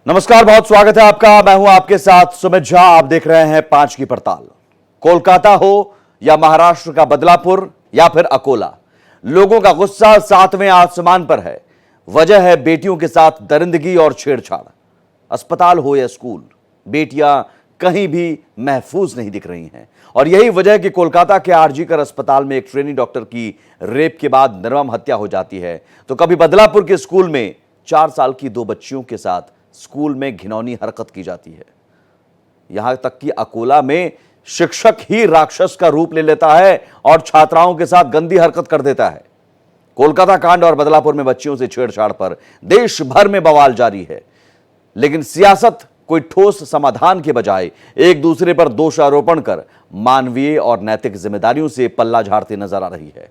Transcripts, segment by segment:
नमस्कार, बहुत स्वागत है आपका। मैं हूं आपके साथ सुमित झा। आप देख रहे हैं 5 की पड़ताल। कोलकाता हो या महाराष्ट्र का बदलापुर या फिर अकोला, लोगों का गुस्सा 7वें आसमान पर है। वजह है बेटियों के साथ दरिंदगी और छेड़छाड़। अस्पताल हो या स्कूल, बेटियां कहीं भी महफूज नहीं दिख रही हैं। और यही वजह है कि कोलकाता के आरजीकर अस्पताल में एक ट्रेनी डॉक्टर की रेप के बाद निर्मम हत्या हो जाती है, तो कभी बदलापुर के स्कूल में 4 साल की 2 बच्चियों के साथ स्कूल में घिनौनी हरकत की जाती है। यहां तक कि अकोला में शिक्षक ही राक्षस का रूप ले लेता है और छात्राओं के साथ गंदी हरकत कर देता है। कोलकाता कांड और बदलापुर में बच्चियों से छेड़छाड़ पर देश भर में बवाल जारी है, लेकिन सियासत कोई ठोस समाधान के बजाय एक दूसरे पर दोषारोपण कर मानवीय और नैतिक जिम्मेदारियों से पल्ला झाड़ती नजर आ रही है।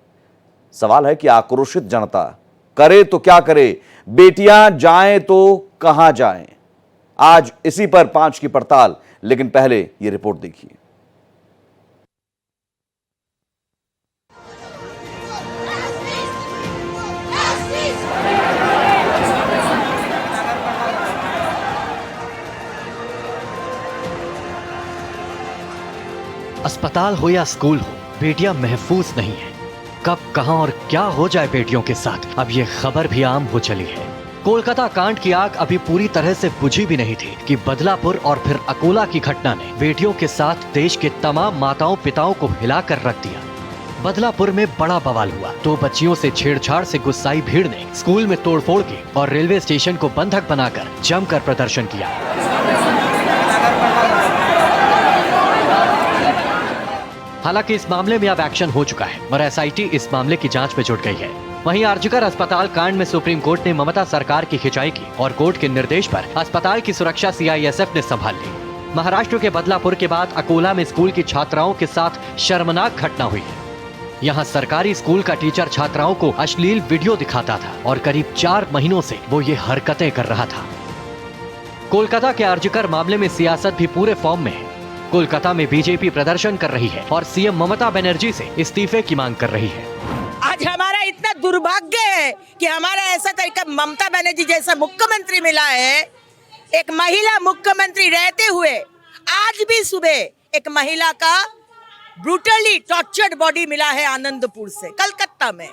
सवाल है कि आक्रोशित जनता करे तो क्या करे, बेटियां जाएं तो कहां जाएं। आज इसी पर 5 की पड़ताल, लेकिन पहले यह रिपोर्ट देखिए। अस्पताल हो या स्कूल हो, बेटियां महफूज नहीं है। कब, कहां और क्या हो जाए बेटियों के साथ, अब ये खबर भी आम हो चली है। कोलकाता कांड की आग अभी पूरी तरह से बुझी भी नहीं थी कि बदलापुर और फिर अकोला की घटना ने बेटियों के साथ देश के तमाम माताओं पिताओं को हिलाकर रख दिया। बदलापुर में बड़ा बवाल हुआ। 2 बच्चियों से छेड़छाड़ से गुस्साई भीड़ ने स्कूल में तोड़फोड़ की और रेलवे स्टेशन को बंधक बनाकर जमकर प्रदर्शन किया। हालांकि इस मामले में अब एक्शन हो चुका है और एसआईटी इस मामले की जांच में जुट गई है। वहीं आरजीकर अस्पताल कांड में सुप्रीम कोर्ट ने ममता सरकार की खिंचाई की और कोर्ट के निर्देश पर अस्पताल की सुरक्षा सीआईएसएफ ने संभाल ली। महाराष्ट्र के बदलापुर के बाद अकोला में स्कूल की छात्राओं के साथ शर्मनाक घटना हुई है। यहाँ सरकारी स्कूल का टीचर छात्राओं को अश्लील वीडियो दिखाता था और करीब 4 महीनों से वो ये हरकतें कर रहा था। कोलकाता के आरजीकर मामले में सियासत भी पूरे फॉर्म में है। कोलकाता में बीजेपी प्रदर्शन कर रही है और सीएम ममता बनर्जी से इस्तीफे की मांग कर रही है। आज हमारा इतना दुर्भाग्य है कि हमारा ऐसा तरीका ममता बनर्जी जैसा मुख्यमंत्री मिला है। एक महिला मुख्यमंत्री रहते हुए आज भी सुबह एक महिला का ब्रूटली टॉर्चर्ड बॉडी मिला है आनंदपुर से, कलकत्ता में।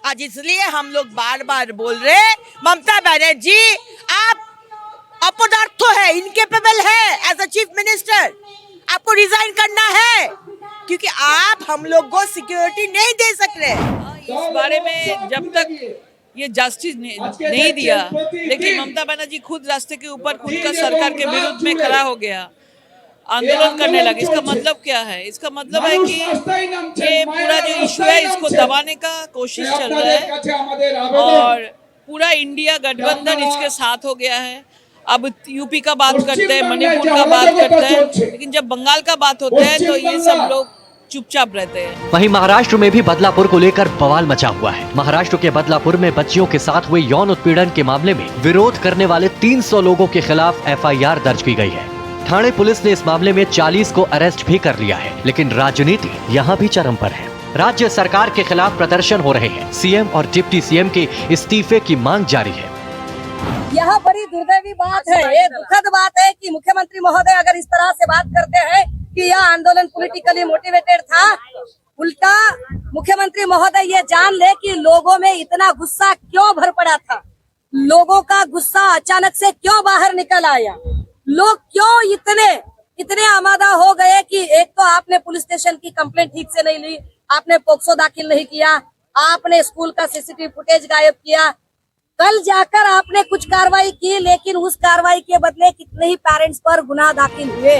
आज इसलिए हम लोग बार बार बोल रहे, ममता बनर्जी आप अपदार्थ है, इनकेपेबल है एज अ चीफ मिनिस्टर, आपको रिजाइन करना है क्योंकि आप हम लोग को सिक्योरिटी नहीं दे सक रहे। इस बारे में जब तक ये जस्टिस नहीं दिया, लेकिन ममता बनर्जी खुद रास्ते के ऊपर खुद का सरकार के विरुद्ध में खड़ा हो गया, आंदोलन करने लगे। इसका मतलब क्या है? इसका मतलब है कि ये पूरा जो इशू है इसको दबाने का कोशिश चल रहा है और पूरा इंडिया गठबंधन इसके साथ हो गया है। अब यूपी का बात करते हैं, मणिपुर का बात करते हैं, लेकिन जब बंगाल का बात होता है तो ये सब लोग चुपचाप रहते हैं। वहीं महाराष्ट्र में भी बदलापुर को लेकर बवाल मचा हुआ है। महाराष्ट्र के बदलापुर में बच्चियों के साथ हुए यौन उत्पीड़न के मामले में विरोध करने वाले 300 लोगों के खिलाफ एफआईआर दर्ज की गई है। ठाणे पुलिस ने इस मामले में 40 को अरेस्ट भी कर लिया है, लेकिन राजनीति यहाँ भी चरम पर है। राज्य सरकार के खिलाफ प्रदर्शन हो रहे हैं। सीएम और डिप्टी सीएम के इस्तीफे की मांग जारी है। यह बड़ी दुर्दैवी बात है, ये दुखद बात है कि मुख्यमंत्री महोदय अगर इस तरह से बात करते हैं कि यह आंदोलन पॉलिटिकली मोटिवेटेड था, उल्टा मुख्यमंत्री महोदय ये जान ले कि लोगों में इतना गुस्सा क्यों भर पड़ा था, लोगों का गुस्सा अचानक से क्यों बाहर निकल आया, लोग क्यों इतने आमादा हो गए कि एक तो आपने पुलिस स्टेशन की कंप्लेंट ठीक से नहीं ली, आपने पोक्सो दाखिल नहीं किया, आपने स्कूल का सीसीटीवी फुटेज गायब किया, कल जाकर आपने कुछ कार्रवाई की, लेकिन उस कार्रवाई के बदले कितने ही पेरेंट्स पर गुनाह दाखिल हुए।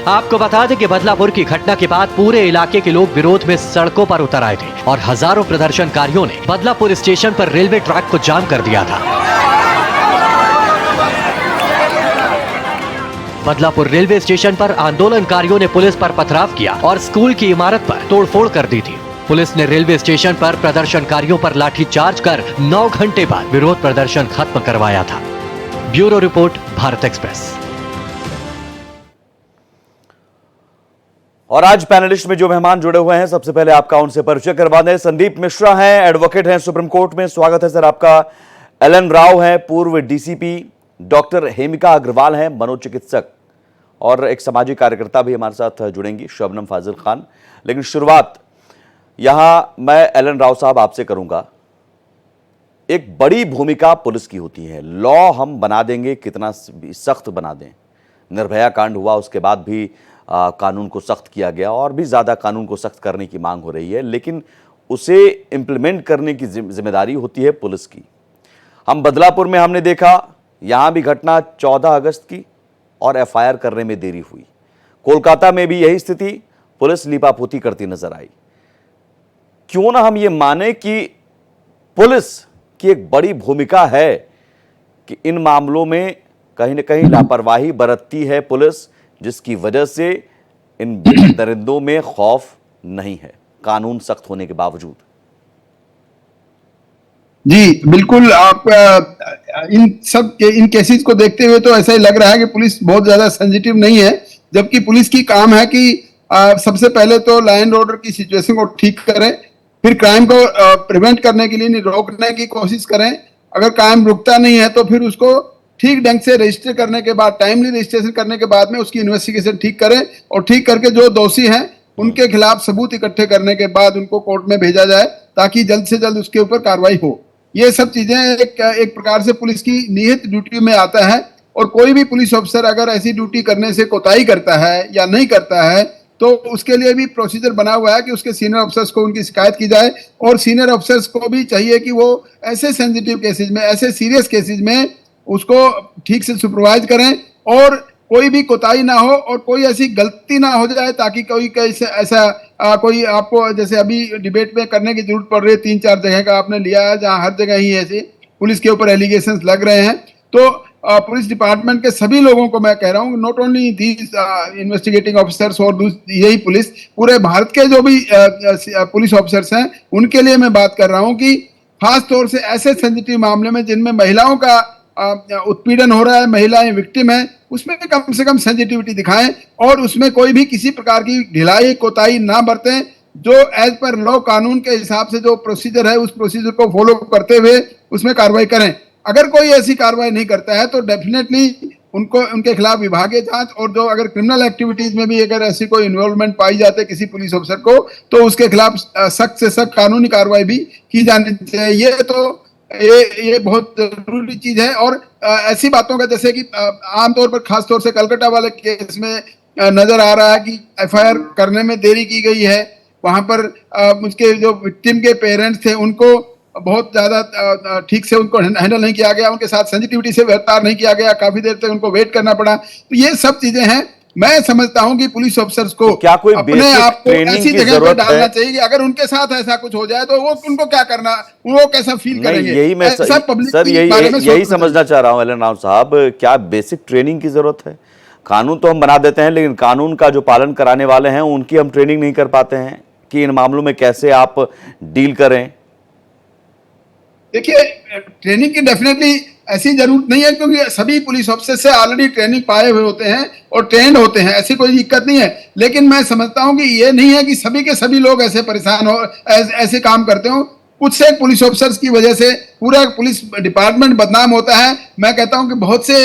आपको बता दें कि बदलापुर की घटना के बाद पूरे इलाके के लोग विरोध में सड़कों पर उतर आए थे और हजारों प्रदर्शनकारियों ने बदलापुर स्टेशन पर रेलवे ट्रैक को जाम कर दिया था। बदलापुर रेलवे स्टेशन पर आंदोलनकारियों ने पुलिस पर पथराव किया और स्कूल की इमारत पर तोड़फोड़ कर दी थी। पुलिस ने रेलवे स्टेशन पर प्रदर्शनकारियों पर लाठीचार्ज कर 9 घंटे बाद विरोध प्रदर्शन खत्म करवाया था। Bureau report, Bharat express. और आज पैनलिस्ट में जो मेहमान जुड़े हुए हैं, सबसे पहले आपका उनसे परिचय करवा दें। संदीप मिश्रा हैं, एडवोकेट हैं सुप्रीम कोर्ट में, स्वागत है सर आपका। एलन राव हैं, पूर्व डीसीपी डॉक्टर हेमिका अग्रवाल हैं, मनोचिकित्सक, और एक सामाजिक कार्यकर्ता भी हमारे साथ जुड़ेंगी, शबनम फाजिल खान। लेकिन शुरुआत यहां मैं एलन राव साहब आपसे करूंगा। एक बड़ी भूमिका पुलिस की होती है। लॉ हम बना देंगे, कितना सख्त बना दें। निर्भया कांड हुआ, उसके बाद भी कानून को सख्त किया गया और भी ज़्यादा कानून को सख्त करने की मांग हो रही है, लेकिन उसे इम्प्लीमेंट करने की जिम्मेदारी होती है पुलिस की। हम बदलापुर में हमने देखा, यहाँ भी घटना 14 अगस्त की और एफआईआर करने में देरी हुई। कोलकाता में भी यही स्थिति, पुलिस लीपापोती करती नजर आई। क्यों ना हम ये माने कि पुलिस की एक बड़ी भूमिका है कि इन मामलों में कहीं ना कहीं लापरवाही बरतती है पुलिस, जिसकी वजह से इन दरिंदों में खौफ नहीं है कानून सख्त होने के बावजूद। जी बिल्कुल, आप इन केसेस को देखते हुए तो ऐसा ही लग रहा है कि पुलिस बहुत ज्यादा सेंसिटिव नहीं है, जबकि पुलिस की काम है कि सबसे पहले तो लॉ एंड ऑर्डर की सिचुएशन को ठीक करें, फिर क्राइम को प्रिवेंट करने के लिए रोकने की कोशिश करें। अगर क्राइम रुकता नहीं है तो फिर उसको ठीक ढंग से रजिस्टर करने के बाद, टाइमली रजिस्ट्रेशन करने के बाद में उसकी इन्वेस्टिगेशन ठीक करें और ठीक करके जो दोषी हैं उनके खिलाफ सबूत इकट्ठे करने के बाद उनको कोर्ट में भेजा जाए, ताकि जल्द से जल्द उसके ऊपर कार्रवाई हो। ये सब चीजें एक प्रकार से पुलिस की निहित ड्यूटी में आता है। और कोई भी पुलिस ऑफिसर अगर ऐसी ड्यूटी करने से कोताही करता है या नहीं करता है तो उसके लिए भी प्रोसीजर बना हुआ है कि उसके सीनियर ऑफिसर्स को उनकी शिकायत की जाए। और सीनियर ऑफिसर्स को भी चाहिए कि वो ऐसे सेंसिटिव केसेज में, ऐसे सीरियस केसेज में उसको ठीक से सुपरवाइज करें और कोई भी कोताही ना हो और कोई ऐसी गलती ना हो जाए ताकि कोई ऐसा कोई आपको, जैसे अभी डिबेट में करने की जरूरत पड़ रही है, 3-4 जगह का आपने लिया है जहां हर जगह ही ऐसे पुलिस के ऊपर एलिगेशंस लग रहे हैं। तो पुलिस डिपार्टमेंट के सभी लोगों को मैं कह रहा हूँ, not only these investigating officers और यही पुलिस, पूरे भारत के जो भी पुलिस ऑफिसर्स हैं उनके लिए मैं बात कर रहा हूँ कि खास तौर से ऐसे सेंसिटिव मामले में जिनमें महिलाओं का उत्पीड़न हो रहा है, महिलाएं विक्टिम है, उसमें कम से कम सेंसिटिविटी दिखाएं और उसमें कोई भी किसी प्रकार की ढिलाई कोताही ना बरतें। जो एज पर लॉ कानून के हिसाब से जो प्रोसीजर है उस प्रोसीजर को फॉलो करते हुए उसमें कार्रवाई करें। अगर कोई ऐसी कार्रवाई नहीं करता है तो डेफिनेटली उनको, उनके खिलाफ विभागीय जांच और जो अगर क्रिमिनल एक्टिविटीज में भी अगर ऐसी कोई इन्वॉल्वमेंट पाई जाती है किसी पुलिस अफसर को तो उसके खिलाफ सख्त से सख्त कानूनी कार्रवाई भी की जानी चाहिए। ये बहुत जरूरी चीज है। और ऐसी बातों का, जैसे कि आमतौर पर खास तौर से कलकत्ता वाले केस में नजर आ रहा है कि एफआईआर करने में देरी की गई है। वहां पर उसके जो विक्टिम के पेरेंट्स थे उनको बहुत ज्यादा ठीक से उनको हैंडल नहीं किया गया, उनके साथ सेंसिटिविटी से व्यवहार नहीं किया गया, काफी देर तक उनको वेट करना पड़ा। तो ये सब चीजें हैं। मैं समझता हूं कि पुलिस ऑफिसर्स को क्या कोई अपने आप को ऐसी जगह पर डालना है? चाहिए कि अगर उनके साथ ऐसा कुछ हो जाए तो वो उनको क्या करना, वो कैसा फील करेंगे। यही मैं यही समझना चाह रहा हूं एलन राव साहब, क्या बेसिक ट्रेनिंग की जरूरत है? कानून तो हम बना देते हैं लेकिन कानून का जो पालन कराने वाले हैं उनकी हम ट्रेनिंग नहीं कर पाते हैं कि इन मामलों में कैसे आप डील करें। देखिए, ट्रेनिंग की डेफिनेटली ऐसी जरूरत नहीं है क्योंकि सभी पुलिस ऑफिसर से ऑलरेडी ट्रेनिंग पाए हुए होते हैं और ट्रेंड होते हैं, ऐसी कोई दिक्कत नहीं है। लेकिन मैं समझता हूं कि ये नहीं है कि सभी के सभी लोग ऐसे परेशान हो, ऐसे काम करते हो। कुछ से पुलिस ऑफिसर्स की वजह से पूरा पुलिस डिपार्टमेंट बदनाम होता है। मैं कहता हूं कि बहुत से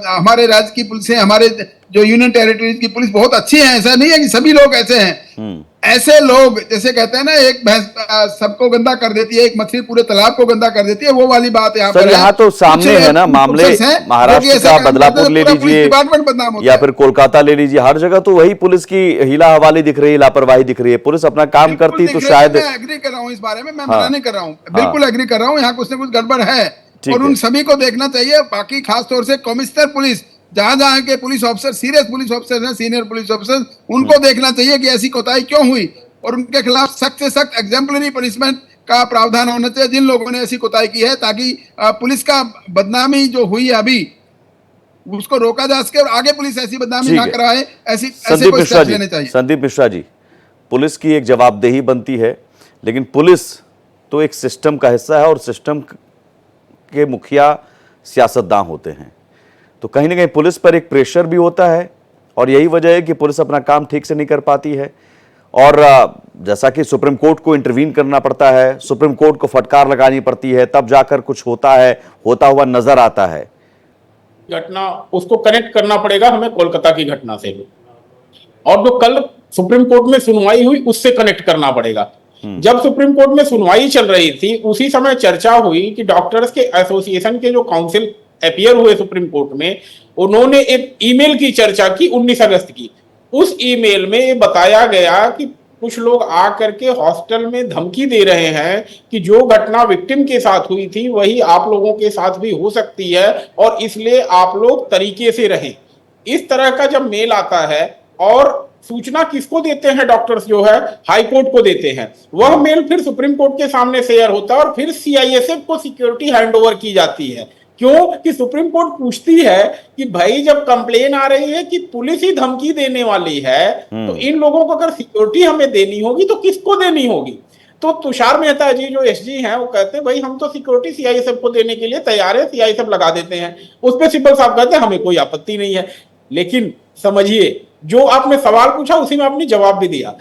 हमारे राज्य की पुलिस, हमारे जो यूनियन टेरिटरीज की पुलिस बहुत अच्छी है, ऐसा नहीं है कि सभी लोग ऐसे हैं। ऐसे लोग जैसे कहते हैं ना, एक भैंस सबको गंदा कर देती है, एक मछली पूरे तालाब को गंदा कर देती है, वो वाली बात यहाँ पर यहाँ तो सामने है ना मामले, महाराष्ट्र का बदलापुर ले लीजिए या फिर कोलकाता ले लीजिए, हर जगह तो वही पुलिस की हीला हवाली दिख रही है, लापरवाही दिख रही है। पुलिस अपना काम करती तो शायद। मैं एग्री कर रहा हूँ इस बारे में, मैं मना नहीं कर रहा हूँ, बिल्कुल एग्री कर रहा हूँ, यहाँ कुछ न कुछ गड़बड़ है और उन सभी को देखना चाहिए। बाकी खासतौर से कमिश्नर पुलिस, जहां जहां के police officer serious police officer हैं, सीनियर पुलिस ऑफिसर, उनको देखना चाहिए कि ऐसी कोताही क्यों हुई और उनके खिलाफ सख्त से सख्त एग्जाम्पलरी पनिशमेंट का प्रावधान होना चाहिए जिन लोगों ने ऐसी कोताही की है, ताकि पुलिस का बदनामी जो हुई है अभी उसको रोका जा सके और आगे पुलिस ऐसी बदनामी ना कराए। ऐसे कोई स्टेप लेने चाहिए। संदीप मिश्रा जी, पुलिस की एक जवाबदेही बनती है, लेकिन पुलिस तो एक सिस्टम का हिस्सा है और सिस्टम के मुखिया सियासतदान होते हैं, तो कहीं ना कहीं पुलिस पर एक प्रेशर भी होता है और यही वजह है कि पुलिस अपना काम ठीक से नहीं कर पाती है। और जैसा कि सुप्रीम कोर्ट को इंटरवीन करना पड़ता है, सुप्रीम कोर्ट को फटकार लगानी पड़ती है, तब जाकर कुछ होता है, होता हुआ नजर आता है। घटना उसको कनेक्ट करना पड़ेगा हमें कोलकाता की घटना से, और जो कल सुप्रीम कोर्ट में सुनवाई हुई उससे कनेक्ट करना पड़ेगा। जब सुप्रीम कोर्ट में सुनवाई चल रही थी उसी समय चर्चा हुई कि डॉक्टर्स के एसोसिएशन के जो काउंसिल अपीयर हुए सुप्रीम कोर्ट में, उन्होंने एक ईमेल की चर्चा की 19 अगस्त की। उस ईमेल में ये बताया गया कि कुछ लोग आ करके हॉस्टल में धमकी दे रहे हैं कि जो घटना विक्टिम के साथ हुई थी वही आप लोगों के साथ भी हो सकती है और इसलिए आप लोग तरीके से रहें। इस तरह का जब मेल आता है, और सूचना किसको देते हैं डॉक्टर्स जो है, हाई कोर्ट को देते हैं, वह मेल फिर सुप्रीम कोर्ट के सामने शेयर होता है और फिर सीआईएसएफ को सिक्योरिटी हैंडओवर की जाती है। क्यों कि सुप्रीम कोर्ट पूछती है कि भाई जब कंप्लेन आ रही है कि पुलिस ही धमकी देने वाली है, तो इन लोगों को अगर सिक्योरिटी हमें देनी होगी तो किसको देनी होगी? तो तुषार मेहता जी जो एसजी हैं वो कहते हैं भाई हम तो सिक्योरिटी सीआईएसएफ को देने के लिए तैयार है, सीआईएसएफ लगा देते हैं। उस पर सिब्बल साहब कहते हैं हमें कोई आपत्ति नहीं है। लेकिन समझिए, जो आपने सवाल पूछा उसी में आपने जवाब भी दिया।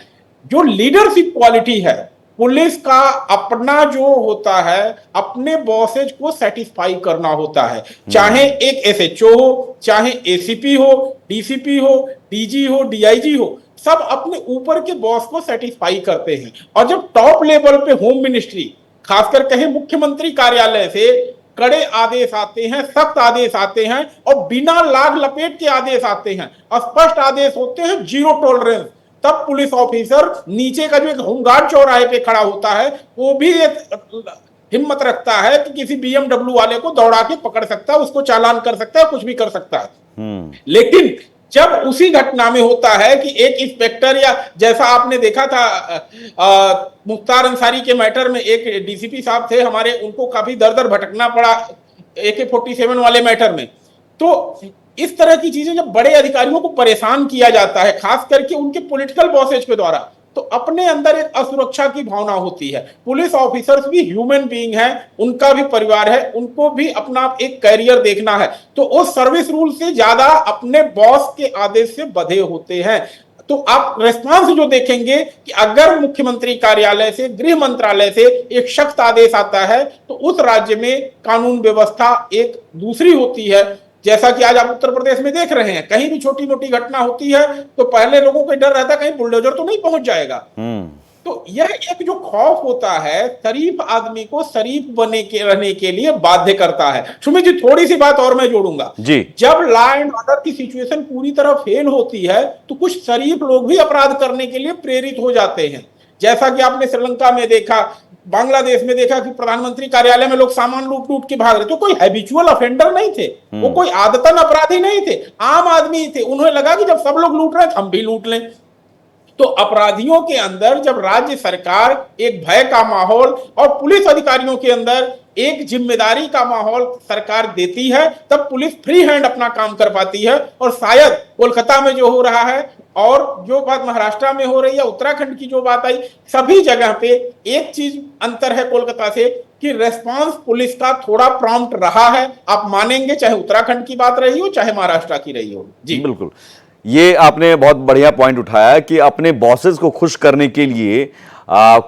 जो लीडरशिप क्वालिटी है पुलिस का, अपना जो होता है अपने बॉसेज को सेटिस्फाई करना होता है, चाहे एक एसएचओ हो, चाहे एसीपी हो, डीसीपी हो, डीजी हो, डीआईजी हो, सब अपने ऊपर के बॉस को सेटिस्फाई करते हैं। और जब टॉप लेवल पे होम मिनिस्ट्री, खासकर कहे मुख्यमंत्री कार्यालय से कड़े आदेश आते हैं, सख्त आदेश आते हैं और बिना लाग लपेट के आदेश आते हैं, स्पष्ट आदेश होते हैं, जीरो टॉलरेंस, तब पुलिस ऑफिसर नीचे का जो एक होमगार्ड चौराहे पे खड़ा होता है वो भी एक हिम्मत रखता है कि किसी बीएमडब्ल्यू वाले को दौड़ा के पकड़ सकता है, उसको चालान कर सकता है, कुछ भी कर सकता है। लेकिन जब उसी घटना में होता है कि एक इंस्पेक्टर, या जैसा आपने देखा था मुख्तार अंसारी के मैटर में, एक डीसीपी साहब थे हमारे, उनको काफी दर दर भटकना पड़ा AK-47 वाले मैटर में। तो इस तरह की चीजें जब बड़े अधिकारियों को परेशान किया जाता है, खास करके उनके पॉलिटिकल बॉसेज के द्वारा, तो अपने अंदर एक असुरक्षा की भावना होती है। पुलिस ऑफिसर्स भी ह्यूमन बीइंग हैं, उनका भी परिवार है, उनको भी अपना एक कैरियर देखना है, तो उस सर्विस रूल से ज्यादा अपने बॉस के आदेश से बंधे होते हैं। तो आप रेस्पॉन्स जो देखेंगे कि अगर मुख्यमंत्री कार्यालय से, गृह मंत्रालय से एक सख्त आदेश आता है तो उस राज्य में कानून व्यवस्था एक दूसरी होती है। जैसा कि आज आप उत्तर प्रदेश में देख रहे हैं, कहीं भी छोटी मोटी घटना होती है तो पहले लोगों को डर रहता है कहीं बुलडोजर तो नहीं पहुंच जाएगा। तो यह एक जो खौफ होता है शरीफ आदमी को शरीफ बने के रहने के लिए बाध्य करता है। सुमित जी, थोड़ी सी बात और मैं जोड़ूंगा जी। जब लॉ एंड ऑर्डर की सिचुएशन पूरी तरह फेल होती है तो कुछ शरीफ लोग भी अपराध करने के लिए प्रेरित हो जाते हैं। जैसा कि आपने श्रीलंका में देखा, बांग्लादेश में देखा कि प्रधानमंत्री कार्यालय में लोग सामान लूट लूट के भाग रहे, तो कोई हैबिचुअल ऑफेंडर नहीं थे, वो कोई आदतन अपराधी नहीं थे, आम आदमी थे। उन्हें लगा कि जब सब लोग लूट रहे हैं हम भी लूट लें। तो अपराधियों के अंदर जब राज्य सरकार एक भय का माहौल और पुलिस अधिकारियों के अंदर एक जिम्मेदारी का माहौल सरकार देती है, तब पुलिस फ्री हैंड अपना काम कर पाती है। और शायद कोलकाता में जो हो रहा है और जो बात महाराष्ट्र में हो रही है, उत्तराखंड की जो बात आई, सभी जगह पे एक चीज अंतर है कोलकाता से कि रेस्पॉन्स पुलिस का थोड़ा प्रॉम्प्ट रहा है। आप मानेंगे, चाहे उत्तराखंड की बात रही हो चाहे महाराष्ट्र की रही हो। जी बिल्कुल, ये आपने बहुत बढ़िया पॉइंट उठाया कि अपने बॉसेस को खुश करने के लिए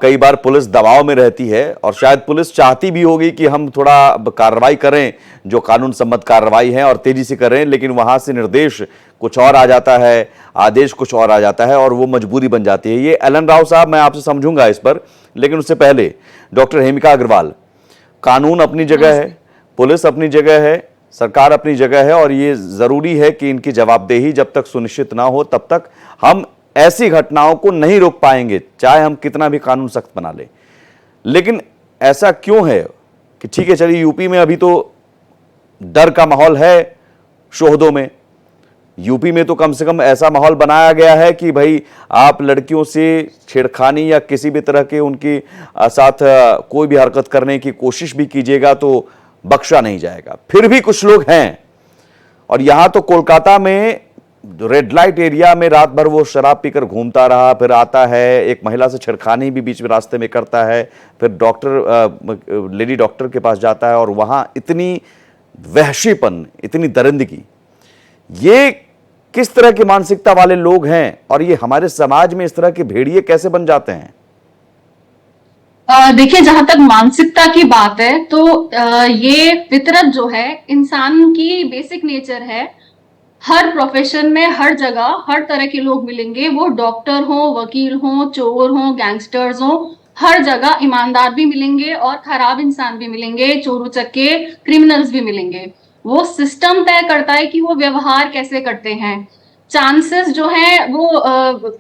कई बार पुलिस दबाव में रहती है और शायद पुलिस चाहती भी होगी कि हम थोड़ा कार्रवाई करें, जो कानून सम्मत कार्रवाई है और तेजी से करें, लेकिन वहां से निर्देश कुछ और आ जाता है, आदेश कुछ और आ जाता है और वो मजबूरी बन जाती है। ये एलन राव साहब, मैं आपसे समझूंगा इस पर, लेकिन उससे पहले डॉक्टर हेमिका अग्रवाल, कानून अपनी जगह है, पुलिस अपनी जगह है, सरकार अपनी जगह है और ये जरूरी है कि इनकी जवाबदेही जब तक सुनिश्चित ना हो तब तक हम ऐसी घटनाओं को नहीं रोक पाएंगे, चाहे हम कितना भी कानून सख्त बना लें। लेकिन ऐसा क्यों है कि ठीक है चलिए यूपी में अभी तो डर का माहौल है, शोहदों में यूपी में तो कम से कम ऐसा माहौल बनाया गया है कि भाई आप लड़कियों से छेड़खानी या किसी भी तरह के उनके साथ कोई भी हरकत करने की कोशिश भी कीजिएगा तो बख्शा नहीं जाएगा। फिर भी कुछ लोग हैं, और यहां तो कोलकाता में रेड लाइट एरिया में रात भर वो शराब पीकर घूमता रहा, फिर आता है, एक महिला से छेड़खानी भी बीच में रास्ते में करता है, फिर डॉक्टर लेडी डॉक्टर के पास जाता है और वहां इतनी वहशीपन, इतनी दरिंदगी, ये किस तरह की मानसिकता वाले लोग हैं और ये हमारे समाज में इस तरह के भेड़िए कैसे बन जाते हैं? देखिए, जहां तक मानसिकता की बात है तो ये फितरत जो है इंसान की बेसिक नेचर है। हर प्रोफेशन में हर जगह हर तरह के लोग मिलेंगे, वो डॉक्टर हो, वकील हो, चोर हो, गैंगस्टर्स हो, हर जगह ईमानदार भी मिलेंगे और खराब इंसान भी मिलेंगे, चोर उचक्के क्रिमिनल्स भी मिलेंगे। वो सिस्टम तय करता है कि वो व्यवहार कैसे करते हैं। चांसेस जो है वो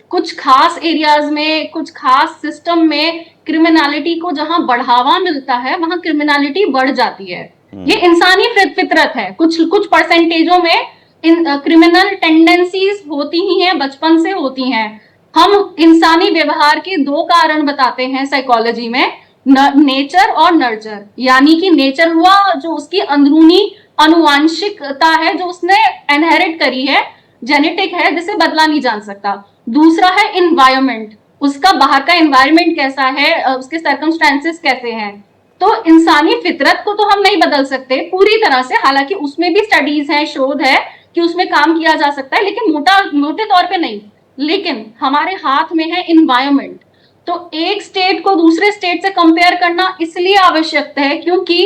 कुछ खास एरियाज में, कुछ खास सिस्टम में क्रिमिनलिटी को जहां बढ़ावा मिलता है वहां क्रिमिनलिटी बढ़ जाती है। ये इंसानी फितरत है। कुछ कुछ परसेंटेजों में इन क्रिमिनल टेंडेंसीज होती ही हैं, बचपन से होती हैं। हम इंसानी व्यवहार के दो कारण बताते हैं साइकोलॉजी में, नेचर और नर्चर। यानी कि नेचर हुआ जो उसकी अंदरूनी अनुवांशिकता है, जो उसने इनहेरिट करी है, जेनेटिक है, जिसे बदला नहीं जा सकता। दूसरा है इन्वायरमेंट, उसका बाहर का एनवायरमेंट कैसा है, उसके सर्कमस्टेंसेस कैसे हैं। तो इंसानी फितरत को तो हम नहीं बदल सकते पूरी तरह से, हालांकि उसमें भी स्टडीज है, शोध है कि उसमें काम किया जा सकता है, लेकिन मोटे तौर पे नहीं। लेकिन हमारे हाथ में है इन्वायरमेंट। तो एक स्टेट को दूसरे स्टेट से कंपेयर करना इसलिए आवश्यक है क्योंकि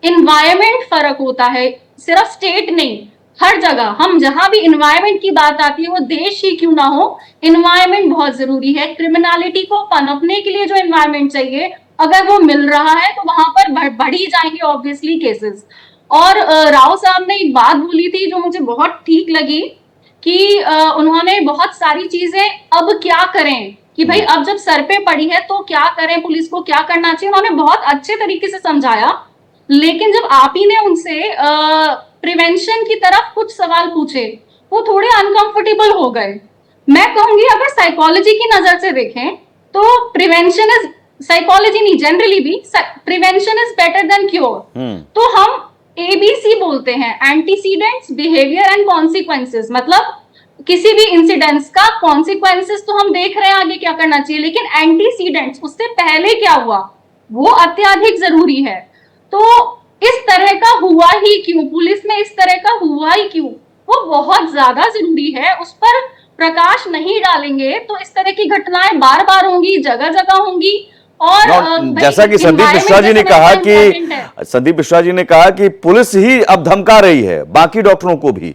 इन्वायरमेंट फर्क होता है, सिर्फ स्टेट नहीं, हर जगह। हम जहां भी इन्वायरमेंट की बात आती है, वो देश ही क्यों ना हो, इन्वायरमेंट बहुत जरूरी है। क्रिमिनलिटी को पनपने के लिए जो इन्वायरमेंट चाहिए, अगर वो मिल रहा है तो वहां पर बढ़ ही जाएंगे ऑब्वियसली केसेस। और राव साहब ने एक बात बोली थी जो मुझे बहुत ठीक लगी कि उन्होंने बहुत सारी चीजें अब क्या करें, कि भाई अब जब सर पे पड़ी है तो क्या करें, पुलिस को क्या करना चाहिए, उन्होंने बहुत अच्छे तरीके से समझाया। लेकिन जब आप ही ने उनसे प्रिवेंशन की तरफ कुछ सवाल पूछे, वो थोड़े अनकंफर्टेबल हो गए। मैं कहूंगी अगर साइकोलॉजी की नजर से देखें तो प्रिवेंशन इज, साइकोलॉजी नहीं जनरली भी, prevention is better than cure. तो हम ABC बोलते हैं, एंटीसीडेंट्स, बिहेवियर एंड कॉन्सिक्वेंसेस। मतलब किसी भी इंसिडेंट्स का कॉन्सिक्वेंसेस तो हम देख रहे हैं आगे क्या करना चाहिए, लेकिन एंटीसीडेंट्स, उससे पहले क्या हुआ, वो अत्यधिक जरूरी है। तो इस तरह का हुआ ही क्यों, पुलिस में इस तरह का हुआ ही क्यों, वो बहुत ज्यादा जरूरी है। उस पर प्रकाश नहीं डालेंगे तो इस तरह की घटनाएं बार बार होंगी, जगह जगह होंगी। और जैसा कि संदीप मिश्रा जी ने कहा कि पुलिस ही अब धमका रही है बाकी डॉक्टरों को भी।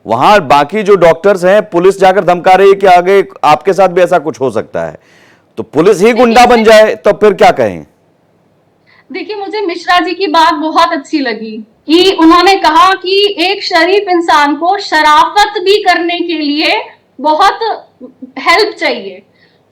वहां बाकी जो डॉक्टर्स हैं, पुलिस जाकर धमका रही है कि आगे आपके साथ भी ऐसा कुछ हो सकता है, तो पुलिस ही गुंडा बन जाए तो फिर क्या कहें। देखिए, मुझे मिश्रा जी की बात बहुत अच्छी लगी कि उन्होंने कहा कि एक शरीफ इंसान को शराफत भी करने के लिए बहुत हेल्प चाहिए।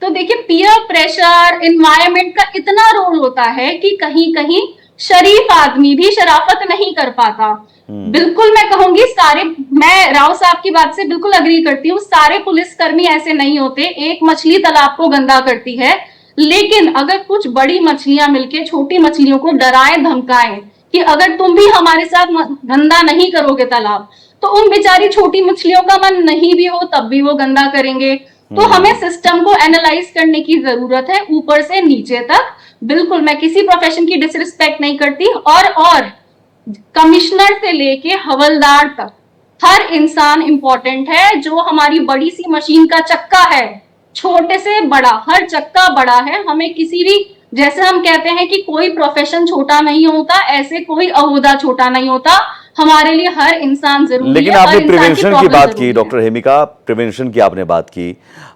तो देखिए, पीयर प्रेशर, एनवायरनमेंट का इतना रोल होता है कि कहीं कहीं शरीफ आदमी भी शराफत नहीं कर पाता। बिल्कुल मैं कहूंगी सारे, मैं राव साहब की बात से बिल्कुल अग्री करती हूँ, सारे पुलिसकर्मी ऐसे नहीं होते। एक मछली तालाब को गंदा करती है, लेकिन अगर कुछ बड़ी मछलियां मिलके छोटी मछलियों को डराए धमकाएं कि अगर तुम भी हमारे साथ गंदा नहीं करोगे तालाब, तो उन बेचारी छोटी मछलियों का मन नहीं भी हो तब भी वो गंदा करेंगे। तो हमें सिस्टम को एनालाइज करने की जरूरत है ऊपर से नीचे तक। बिल्कुल मैं किसी प्रोफेशन की डिसरिस्पेक्ट नहीं करती, और कमिश्नर से लेके हवलदार तक हर इंसान इंपॉर्टेंट है। जो हमारी बड़ी सी मशीन का चक्का है, छोटे से बड़ा हर चक्का बड़ा है। हमें किसी भी, जैसे हम कहते हैं कि कोई प्रोफेशन छोटा नहीं होता, ऐसे कोई अहोदा छोटा नहीं होता। हमारे लिए हर इंसान जरूरी है। लेकिन आपने प्रिवेंशन की बात की डॉक्टर हेमिका, प्रिवेंशन की आपने बात की,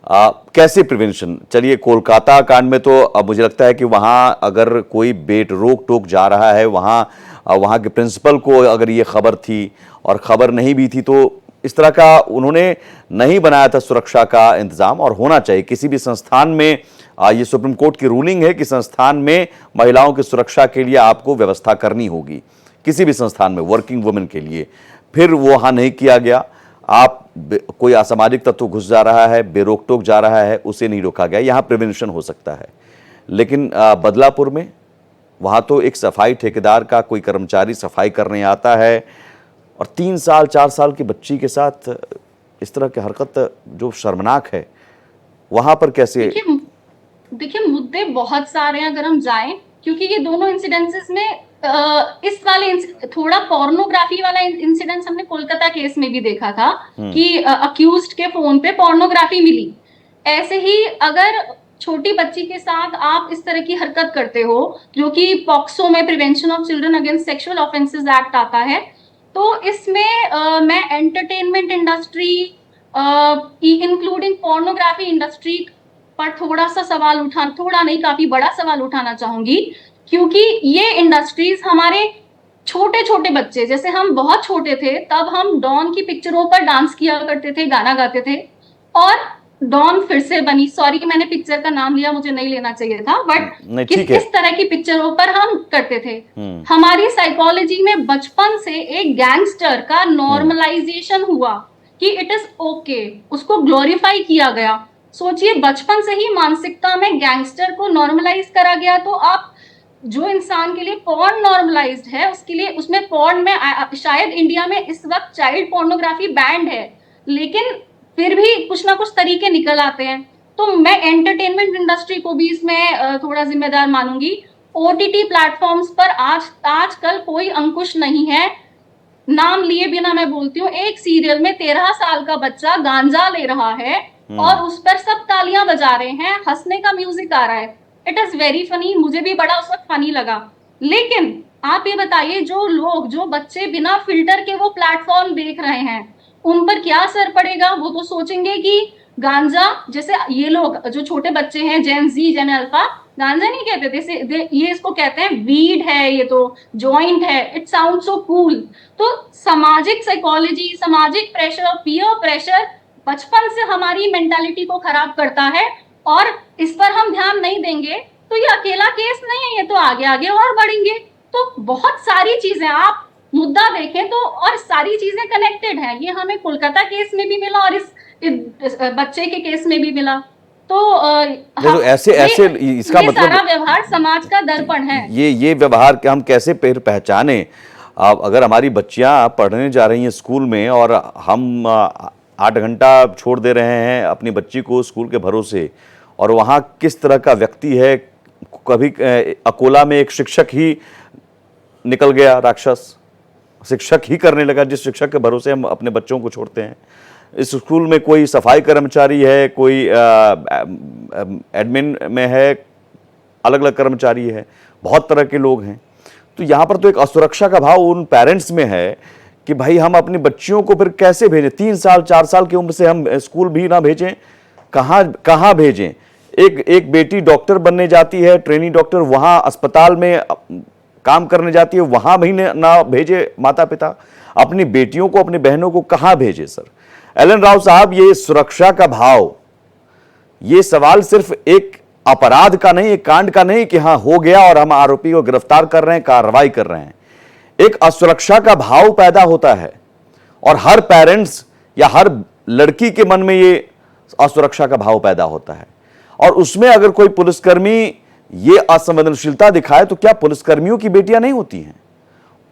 कैसे प्रिवेंशन। चलिए, कोलकाता कांड में तो अब मुझे लगता है कि वहां अगर कोई बेट रोक टोक जा रहा है, वहां के प्रिंसिपल को अगर ये खबर थी और खबर नहीं भी थी, तो इस तरह का उन्होंने नहीं बनाया था सुरक्षा का इंतजाम। और होना चाहिए किसी भी संस्थान में, ये सुप्रीम कोर्ट की रूलिंग है कि संस्थान में महिलाओं की सुरक्षा के लिए आपको व्यवस्था करनी होगी, किसी भी संस्थान में वर्किंग वुमेन के लिए। फिर वो वहां नहीं किया गया। आप कोई असामाजिक तत्व घुस जा रहा है, बेरोक टोक जा रहा है, उसे नहीं रोका गया, यहां प्रिवेंशन हो सकता है। लेकिन बदलापुर में वहां तो एक सफाई ठेकेदार का कोई कर्मचारी सफाई करने आता है और 3 साल 4 साल की बच्ची के साथ इस तरह की हरकत जो शर्मनाक है, वहां पर कैसे। देखिए मुद्दे बहुत सारे हैं अगर हम जाएं, क्योंकि ये दोनों इंसिडेंसेस में इस वाले थोड़ा पोर्नोग्राफी वाला इंसिडेंस हमने कोलकाता केस में भी देखा था कि अक्यूज्ड के फोन पे पोर्नोग्राफी मिली। ऐसे ही अगर छोटी बच्ची के साथ आप इस तरह की हरकत करते हो, जो कि पॉक्सो में prevention of children against sexual offences act आता है, तो इसमें मैं entertainment industry including pornography industry पर थोड़ा नहीं काफी बड़ा सवाल उठाना चाहूंगी, क्योंकि ये इंडस्ट्रीज हमारे छोटे छोटे बच्चे, जैसे हम बहुत छोटे थे तब हम डॉन की पिक्चरों पर डांस किया करते थे, गाना गाते थे, और डॉन फिर से बनी, सॉरी कि मैंने पिक्चर का नाम लिया, मुझे नहीं लेना चाहिए था, बट किस तरह की पिक्चरों पर हम करते थे। हमारी साइकोलॉजी में बचपन से एक गैंगस्टर का नॉर्मलाइजेशन हुआ कि इट इज ओके, उसको ग्लोरीफाई किया गया। सोचिए, बचपन से ही मानसिकता में गैंगस्टर को नॉर्मलाइज करा गया, तो आप जो इंसान के लिए पॉर्न नॉर्मलाइज्ड है, उसके लिए उसमें पॉर्न में शायद इंडिया में इस वक्त चाइल्ड पोर्नोग्राफी बैंड है, लेकिन फिर भी कुछ ना कुछ तरीके निकल आते हैं। तो मैं एंटरटेनमेंट इंडस्ट्री को भी इसमें थोड़ा जिम्मेदार मानूंगी। ओटीटी प्लेटफॉर्म्स पर आजकल कोई अंकुश नहीं है। नाम लिए बिना मैं बोलती हूँ, एक सीरियल में 13 साल का बच्चा गांजा ले रहा है और उस पर सब तालियां बजा रहे हैं, हंसने का म्यूजिक आ रहा है। इट इज वेरी फनी, मुझे भी बड़ा उस वक्त फनी लगा। लेकिन आप ये बताइए, जो बच्चे बिना फिल्टर के वो प्लेटफॉर्म देख रहे हैं, उन पर क्या असर पड़ेगा? वो तो सोचेंगे कि गांजा, जैसे ये लोग जो छोटे बच्चे हैं, जेन जी, जेन अल्फा, गांजा नहीं कहते थे, ये इसको कहते हैं वीड है, ये तो जॉइंट है, इट साउंड सो कूल। तो सामाजिक साइकोलॉजी, सामाजिक प्रेशर और पीयर प्रेशर बचपन से हमारी मेंटालिटी को खराब करता है, और इस पर हम ध्यान नहीं देंगे तो ये अकेला केस नहीं है, ये तो आगे आगे और बढ़ेंगे। तो बहुत सारी चीजें, आप मुद्दा देखें तो, और सारी चीजें कनेक्टेड हैं। ये हमें कोलकाता केस में भी मिला और इस बच्चे के केस में भी मिला। तो ऐसे इसका मतलब सारा व्यवहार समाज का दर्पण है। ये व्यवहार के हम कैसे पहचाने? अगर हमारी बच्चियां पढ़ने जा रही हैं स्कूल में और हम 8 घंटा छोड़ दे रहे हैं अपनी बच्ची को स्कूल के भरोसे, और वहाँ किस तरह का व्यक्ति है, कभी अकोला में एक शिक्षक ही निकल गया राक्षस, शिक्षक ही करने लगा जिस शिक्षक के भरोसे हम अपने बच्चों को छोड़ते हैं। इस स्कूल में कोई सफाई कर्मचारी है, कोई एडमिन में है, अलग अलग कर्मचारी है, बहुत तरह के लोग हैं। तो यहाँ पर तो एक असुरक्षा का भाव उन पेरेंट्स में है कि भाई हम अपनी बच्चियों को फिर कैसे भेजें? 3 साल 4 साल की उम्र से हम स्कूल भी ना भेजें, कहाँ भेजें? एक बेटी डॉक्टर बनने जाती है, ट्रेनी डॉक्टर, वहाँ अस्पताल में काम करने जाती है, वहाँ भी ना भेजे माता पिता। अपनी बेटियों को, अपनी बहनों को कहाँ भेजे? सर एलन राव साहब, ये सुरक्षा का भाव, ये सवाल सिर्फ एक अपराध का नहीं, एक कांड का नहीं कि हाँ हो गया और हम आरोपी को गिरफ्तार कर रहे हैं, कार्रवाई कर रहे हैं। एक असुरक्षा का भाव पैदा होता है और हर पेरेंट्स या हर लड़की के मन में ये असुरक्षा का भाव पैदा होता है। और उसमें अगर कोई पुलिसकर्मी ये असंवेदनशीलता दिखाए तो क्या पुलिसकर्मियों की बेटियां नहीं होती हैं?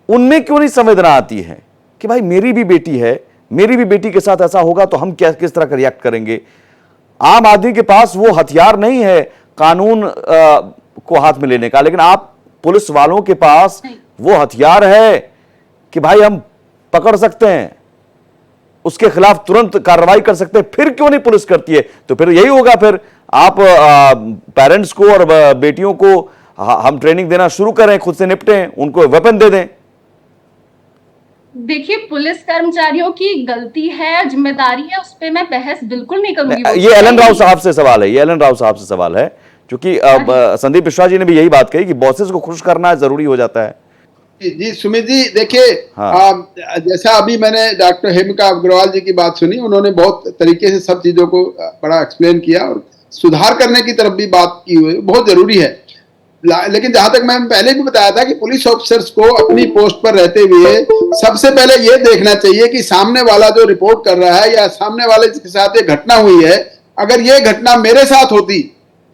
उनमें क्यों नहीं संवेदना आती है कि भाई मेरी भी बेटी है, मेरी भी बेटी के साथ ऐसा होगा तो हम किस तरह का रिएक्ट करेंगे? आम आदमी के पास वो हथियार नहीं है कानून को हाथ में लेने का, लेकिन आप पुलिस वालों के पास वो हथियार है कि भाई हम पकड़ सकते हैं, उसके खिलाफ तुरंत कार्रवाई कर सकते हैं। फिर क्यों नहीं पुलिस करती है? तो फिर यही होगा, फिर आप पेरेंट्स को और बेटियों को हम ट्रेनिंग देना शुरू करें, खुद से निपटें, उनको वेपन दे दें। देखिए, पुलिस कर्मचारियों की गलती है, जिम्मेदारी है, उस पर मैं बहस बिल्कुल नहीं करूंगी। ये एलन राव साहब से सवाल है, ये एलन राव साहब से सवाल है, क्योंकि संदीप मिश्रा जी ने भी यही बात कही कि बॉसेस को खुश करना जरूरी हो जाता है। जी सुमित जी, देखिए, जैसा अभी मैंने डॉक्टर हेमिका अग्रवाल जी की बात सुनी, उन्होंने बहुत तरीके से सब चीजों को बड़ा एक्सप्लेन किया और सुधार करने की तरफ भी बात की हुई, बहुत जरूरी है। लेकिन जहां तक मैं पहले भी बताया था कि पुलिस ऑफिसर्स को अपनी पोस्ट पर रहते हुए सबसे पहले ये देखना चाहिए कि सामने वाला जो रिपोर्ट कर रहा है या सामने वाले जिसके साथ ये घटना हुई है, अगर ये घटना मेरे साथ होती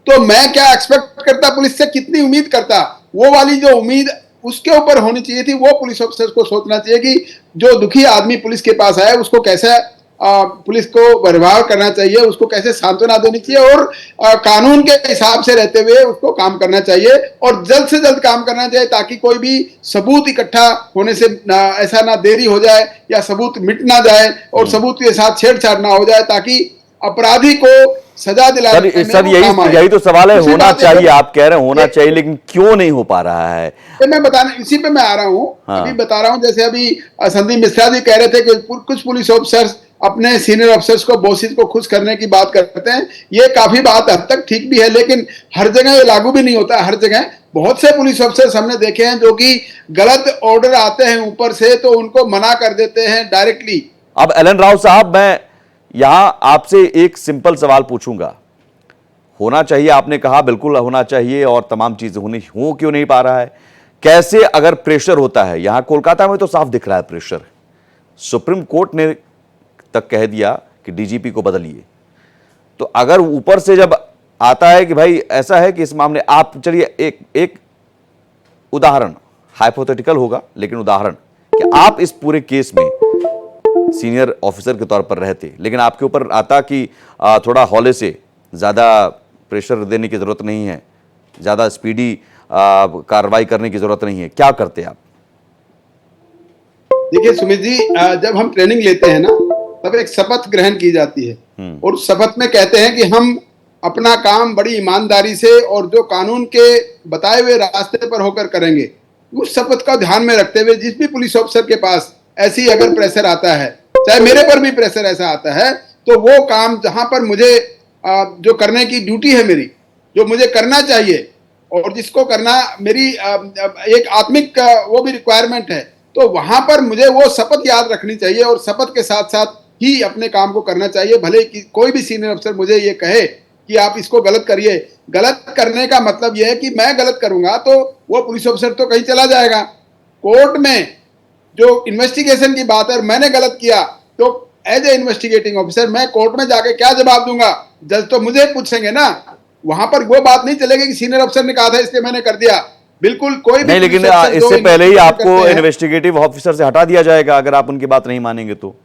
तो मैं क्या एक्सपेक्ट करता, पुलिस से कितनी उम्मीद करता, वो वाली जो उम्मीद उसके ऊपर होनी चाहिए थी। वो पुलिस ऑफिसर्स को सोचना चाहिए कि जो दुखी आदमी पुलिस के पास आया उसको कैसे पुलिस को व्यवहार करना चाहिए, उसको कैसे सांत्वना देनी चाहिए और कानून के हिसाब से रहते हुए उसको काम करना चाहिए और जल्द से जल्द काम करना चाहिए, ताकि कोई भी सबूत इकट्ठा होने से ऐसा ना देरी हो जाए या सबूत मिट ना जाए और सबूत के साथ छेड़छाड़ ना हो जाए, ताकि अपराधी को सजा दिलाने में सर वो काम आए। यही तो सवाल है, दूसरी होना बात ये चाहिए, है- आप कह रहे हैं होना चाहिए, लेकिन क्यों नहीं हो पा रहा है? मैं बताने इसी पे मैं आ रहा हूँ। हाँ। अभी बता रहा हूँ, जैसे अभी संदीप मिश्रा जी कह रहे थे कि कुछ पुलिस ऑफिसर्स अपने सीनियर ऑफिसर्स को, बॉसेस को खुश करने की बात करते हैं। ये काफी बात हद तक ठीक भी है, लेकिन हर जगह ये लागू भी नहीं होता है। हर जगह बहुत से पुलिस ऑफिसर्स हमने देखे हैं जो कि गलत ऑर्डर आते हैं ऊपर से तो उनको मना कर देते हैं डायरेक्टली। अब एलन राव साहब, मैं यहां आपसे एक सिंपल सवाल पूछूंगा। होना चाहिए, आपने कहा बिल्कुल होना चाहिए, और तमाम चीजें हो क्यों नहीं पा रहा है? कैसे अगर प्रेशर होता है, यहां कोलकाता में तो साफ दिख रहा है प्रेशर, सुप्रीम कोर्ट ने तक कह दिया कि डीजीपी को बदलिए, तो अगर ऊपर से जब आता है कि भाई ऐसा है कि इस मामले, आप चलिए एक उदाहरण, हाइपोथेटिकल होगा लेकिन उदाहरण, कि आप इस पूरे केस में सीनियर ऑफिसर के तौर पर रहते, लेकिन आपके ऊपर आता कि थोड़ा हौले से, ज्यादा प्रेशर देने की जरूरत नहीं है, ज्यादा स्पीडी कार्रवाई करने की जरूरत नहीं है, क्या करते आप? देखिए सुमित जी, जब हम ट्रेनिंग लेते हैं ना, तब एक शपथ ग्रहण की जाती है, और शपथ में कहते हैं कि हम अपना काम बड़ी ईमानदारी से और जो कानून के बताए हुए रास्ते पर होकर करेंगे। उस शपथ का ध्यान में रखते हुए जिस भी पुलिस ऑफिसर के पास ऐसी अगर प्रेशर आता है, चाहे मेरे पर भी प्रेशर ऐसा आता है, तो वो काम जहां पर मुझे जो करने की ड्यूटी है मेरी, जो मुझे करना चाहिए और जिसको करना मेरी एक आत्मिक वो भी रिक्वायरमेंट है, तो वहां पर मुझे वो शपथ याद रखनी चाहिए और शपथ के साथ साथ ही अपने काम को करना चाहिए। भले कि कोई भी सीनियर अफसर मुझे ये कहे कि आप इसको गलत करिए, गलत करने का मतलब यह है कि मैं गलत करूंगा तो वो पुलिस अफसर तो कहीं चला जाएगा। कोर्ट में जो इन्वेस्टिगेशन की बात है, मैंने गलत किया तो एज ए इन्वेस्टिगेटिंग ऑफिसर मैं कोर्ट में जाके क्या जवाब दूंगा? जज तो मुझे पूछेंगे ना। वहां पर वो बात नहीं चलेगी कि सीनियर अफसर ने कहा था इसलिए मैंने कर दिया। बिल्कुल कोई भी नहीं, लेकिन पुलिस अफसर जो इससे पहले ही investigation आपको करते हैं- इन्वेस्टिगेटिव ऑफिसर से हटा दिया जाएगा अगर आप उनकी बात नहीं मानेंगे तो।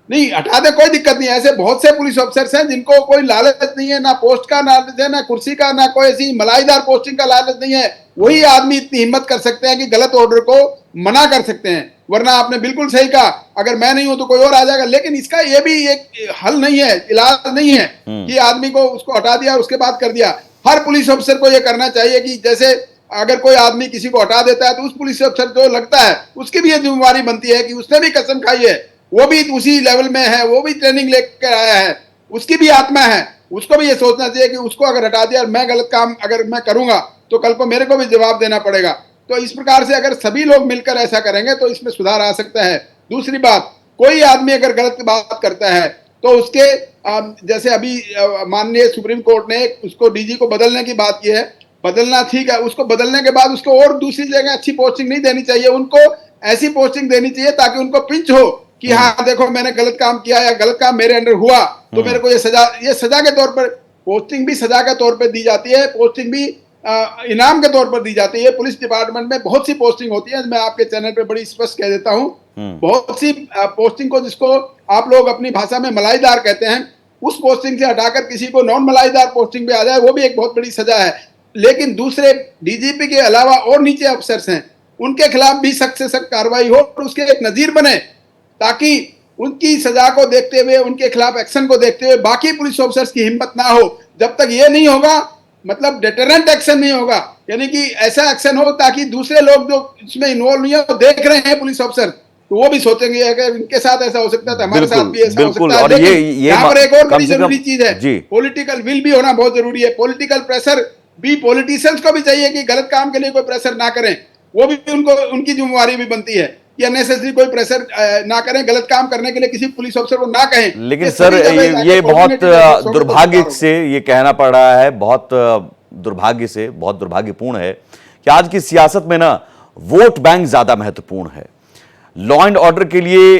नहीं, हटा दे, कोई दिक्कत नहीं है। ऐसे बहुत से पुलिस ऑफिसर्स हैं जिनको कोई लालच नहीं है, ना पोस्ट का लालच है, ना कुर्सी का, ना कोई ऐसी मलाईदार पोस्टिंग का लालच नहीं है। वही आदमी इतनी हिम्मत कर सकते हैं कि गलत ऑर्डर को मना कर सकते हैं। वरना आपने बिल्कुल सही कहा, अगर मैं नहीं हूं तो कोई और आ जाएगा। लेकिन इसका ये भी एक हल नहीं है, इलाज नहीं है कि आदमी को उसको हटा दिया और उसके बाद कर दिया। हर पुलिस ऑफिसर को यह करना चाहिए कि जैसे अगर कोई आदमी किसी को हटा देता है तो उस पुलिस अफसर जो लगता है उसकी भी ये जिम्मेवारी बनती है कि उसने भी कसम खाई है, वो भी उसी लेवल में है, वो भी ट्रेनिंग लेकर आया है, उसकी भी आत्मा है, उसको भी ये सोचना चाहिए कि उसको अगर हटा दिया, मैं गलत काम अगर मैं करूंगा तो कल को मेरे को भी जवाब देना पड़ेगा। तो इस प्रकार से अगर सभी लोग मिलकर ऐसा करेंगे तो इसमें सुधार आ सकता है। दूसरी बात, कोई आदमी अगर गलत बात करता है तो उसके जैसे अभी माननीय सुप्रीम कोर्ट ने उसको डीजी को बदलने की बात की है, बदलना ठीक है, उसको बदलने के बाद उसको और दूसरी जगह अच्छी पोस्टिंग नहीं देनी चाहिए, उनको ऐसी पोस्टिंग देनी चाहिए ताकि उनको पिंच हो कि हाँ देखो मैंने गलत काम किया या गलत काम मेरे अंडर हुआ तो मेरे को ये सजा के तौर पर, पोस्टिंग भी सजा के तौर पर दी जाती है, पोस्टिंग भी इनाम के तौर पर दी जाती है। पुलिस डिपार्टमेंट में बहुत सी पोस्टिंग होती है, मैं आपके चैनल पे बड़ी स्पष्ट कह देता हूँ, बहुत सी पोस्टिंग को जिसको आप लोग अपनी भाषा में मलाईदार कहते हैं, उस पोस्टिंग से हटाकर किसी को नॉन मलाईदार पोस्टिंग पे आ जाए, वो भी एक बहुत बड़ी सजा है। लेकिन दूसरे डीजीपी के अलावा और नीचे अफसर्स हैं, उनके खिलाफ भी सख्त से सख्त कार्रवाई हो और उसके एक नजीर बने, ताकि उनकी सजा को देखते हुए, उनके खिलाफ एक्शन को देखते हुए बाकी पुलिस ऑफिसर्स की हिम्मत ना हो। जब तक ये नहीं होगा, मतलब डेटरेंट एक्शन नहीं होगा, यानी कि ऐसा एक्शन हो ताकि दूसरे लोग जो इसमें इन्वॉल्व नहीं है वो देख रहे हैं पुलिस ऑफिसर, तो वो भी सोचेंगे अगर इनके साथ ऐसा हो सकता है तो हमारे साथ भी ऐसा हो सकता है। और लेकिन ये यहाँ पर एक और बड़ी जरूरी चीज है, जी, पॉलिटिकल विल भी होना बहुत जरूरी है। पॉलिटिकल प्रेशर भी पॉलिटिशियंस को भी चाहिए कि गलत काम के लिए कोई प्रेशर ना करें, वो भी उनको उनकी जिम्मेवारी भी बनती है कि अननेसेसरी कोई प्रेशर ना करें, गलत काम करने के लिए किसी पुलिस अफसर को ना कहें। लेकिन सर ये बहुत दुर्भाग्य से ये कहना पड़ रहा है, बहुत दुर्भाग्य से, बहुत दुर्भाग्यपूर्ण है कि आज की सियासत में ना वोट बैंक ज्यादा महत्वपूर्ण है। लॉ एंड ऑर्डर के लिए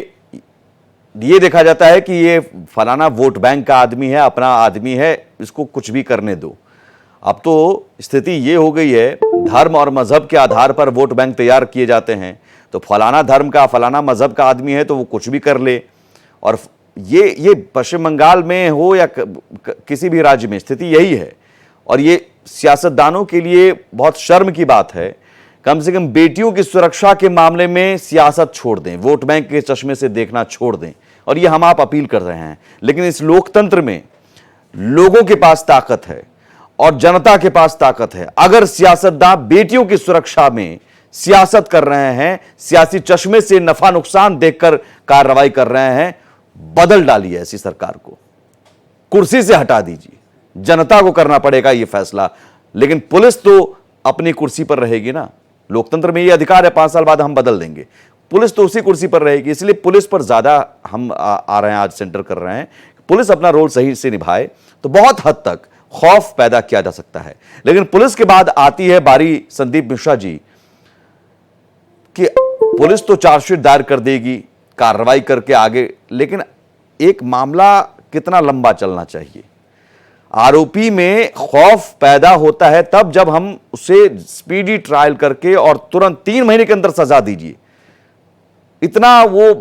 ये देखा जाता है कि ये फलाना वोट बैंक का आदमी है, अपना आदमी है, इसको कुछ भी करने दो। अब तो स्थिति ये हो गई है, धर्म और मजहब के आधार पर वोट बैंक तैयार किए जाते हैं, तो फलाना धर्म का, फलाना मजहब का आदमी है तो वो कुछ भी कर ले। और ये पश्चिम बंगाल में हो या किसी भी राज्य में स्थिति यही है। और ये सियासतदानों के लिए बहुत शर्म की बात है। कम से कम बेटियों की सुरक्षा के मामले में सियासत छोड़ दें, वोट बैंक के चश्मे से देखना छोड़ दें और ये हम आप अपील कर रहे हैं। लेकिन इस लोकतंत्र में लोगों के पास ताकत है और जनता के पास ताकत है। अगर सियासतदान बेटियों की सुरक्षा में सियासत कर रहे हैं, सियासी चश्मे से नफा नुकसान देखकर कार्रवाई कर रहे हैं, बदल डालिए ऐसी सरकार को, कुर्सी से हटा दीजिए। जनता को करना पड़ेगा यह फैसला, लेकिन पुलिस तो अपनी कुर्सी पर रहेगी ना। लोकतंत्र में यह अधिकार है 5 साल बाद हम बदल देंगे, पुलिस तो उसी कुर्सी पर रहेगी। इसलिए पुलिस पर ज्यादा हम आ रहे हैं, आज सेंटर कर रहे हैं। पुलिस अपना रोल सही से निभाए तो बहुत हद तक खौफ पैदा किया जा सकता है। लेकिन पुलिस के बाद आती है बारी संदीप मिश्रा जी कि पुलिस तो चार्जशीट दायर कर देगी, कार्रवाई करके आगे, लेकिन एक मामला कितना लंबा चलना चाहिए। आरोपी में खौफ पैदा होता है तब जब हम उसे स्पीडी ट्रायल करके और तुरंत 3 महीने के अंदर सजा दीजिए। इतना वो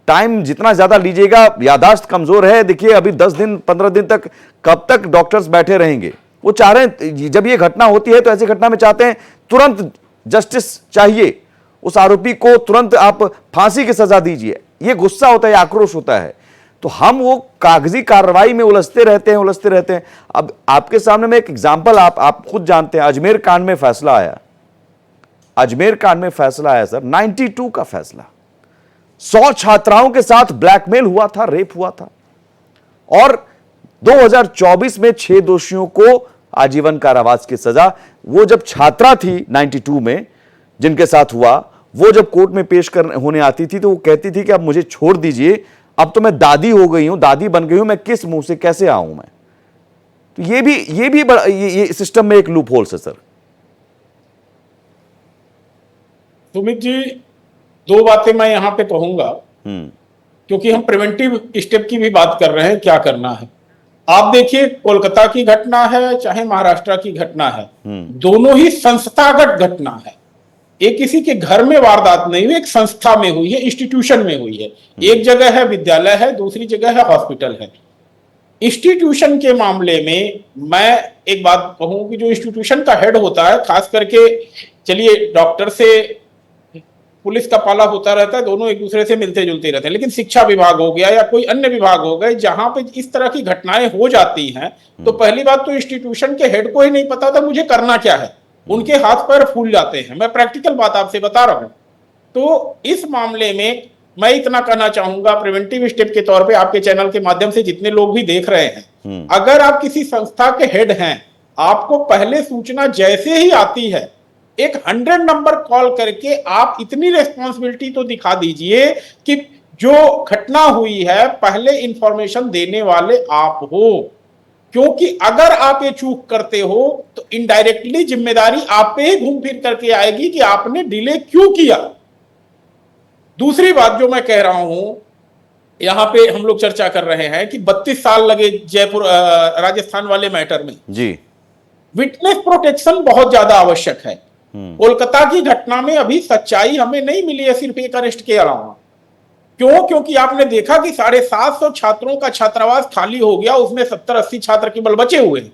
टाइम जितना ज्यादा लीजिएगा, यादाश्त कमजोर है। देखिए अभी 10 दिन 15 दिन तक कब तक डॉक्टर्स बैठे रहेंगे। वो चाह रहे हैं जब ये घटना होती है तो ऐसी घटना में चाहते हैं तुरंत जस्टिस चाहिए, उस आरोपी को तुरंत आप फांसी की सजा दीजिए। ये गुस्सा होता है, आक्रोश होता है। तो हम वो कागजी कार्रवाई में उलझते रहते हैं। अब आपके सामने में एक एग्जांपल आप खुद जानते हैं, अजमेर कांड में फैसला आया। सर 92 का फैसला, 100 छात्राओं के साथ ब्लैकमेल हुआ था, रेप हुआ था, और 2024 में 6 दोषियों को आजीवन कारावास की सजा। वो जब छात्रा थी 92 में जिनके साथ हुआ, वो जब कोर्ट में पेश होने आती थी तो वो कहती थी कि अब मुझे छोड़ दीजिए, अब तो मैं दादी हो गई हूं, दादी बन गई हूं, मैं किस मुंह से कैसे आऊं मैं। तो ये सिस्टम में एक लूप होल्स है सर। सुमित जी, 2 बातें मैं यहां पे कहूंगा, क्योंकि हम प्रिवेंटिव स्टेप की भी बात कर रहे हैं, क्या करना है। आप देखिए, कोलकाता की घटना है चाहे महाराष्ट्र की घटना है, दोनों ही संस्थागत घटना है। एक किसी के घर में वारदात नहीं हुई, एक संस्था में हुई है, इंस्टीट्यूशन में हुई है। एक जगह है विद्यालय है, दूसरी जगह है हॉस्पिटल है। इंस्टीट्यूशन के मामले में मैं एक बात कहूं कि जो इंस्टीट्यूशन का हेड होता है, खास करके चलिए डॉक्टर से पुलिस का पाला होता रहता है, दोनों एक दूसरे से मिलते जुलते रहते हैं, लेकिन शिक्षा विभाग हो गया या कोई अन्य विभाग हो गए जहां पे इस तरह की घटनाएं हो जाती हैं, तो पहली बात तो इंस्टीट्यूशन के हेड को ही नहीं पता था मुझे करना क्या है, उनके हाथ पैर फूल जाते हैं। मैं प्रैक्टिकल बात आपसे बता रहा हूं। तो इस मामले में मैं इतना कहना चाहूंगा, प्रिवेंटिव स्टेप के तौर पे आपके चैनल के माध्यम से जितने लोग भी देख रहे हैं, अगर आप किसी संस्था के हेड हैं, आपको पहले सूचना जैसे ही आती है एक 100 नंबर कॉल करके आप इतनी रेस्पॉन्सिबिलिटी तो दिखा दीजिए कि जो घटना हुई है पहले इंफॉर्मेशन देने वाले आप हो। क्योंकि अगर आप ये चूक करते हो तो इनडायरेक्टली जिम्मेदारी आप पे ही घूम फिर करके आएगी कि आपने डिले क्यों किया। दूसरी बात जो मैं कह रहा हूं, यहां पे हम लोग चर्चा कर रहे हैं कि 32 साल लगे जयपुर राजस्थान वाले मैटर में जी। विटनेस प्रोटेक्शन बहुत ज्यादा आवश्यक है। कोलकाता की घटना में अभी सच्चाई हमें नहीं मिली है, सिर्फ एक अरेस्ट के अलावा। क्यों? क्योंकि आपने देखा कि 750 छात्रों का छात्रावास खाली हो गया, उसमें 70-80 छात्र केवल बचे हुए हैं।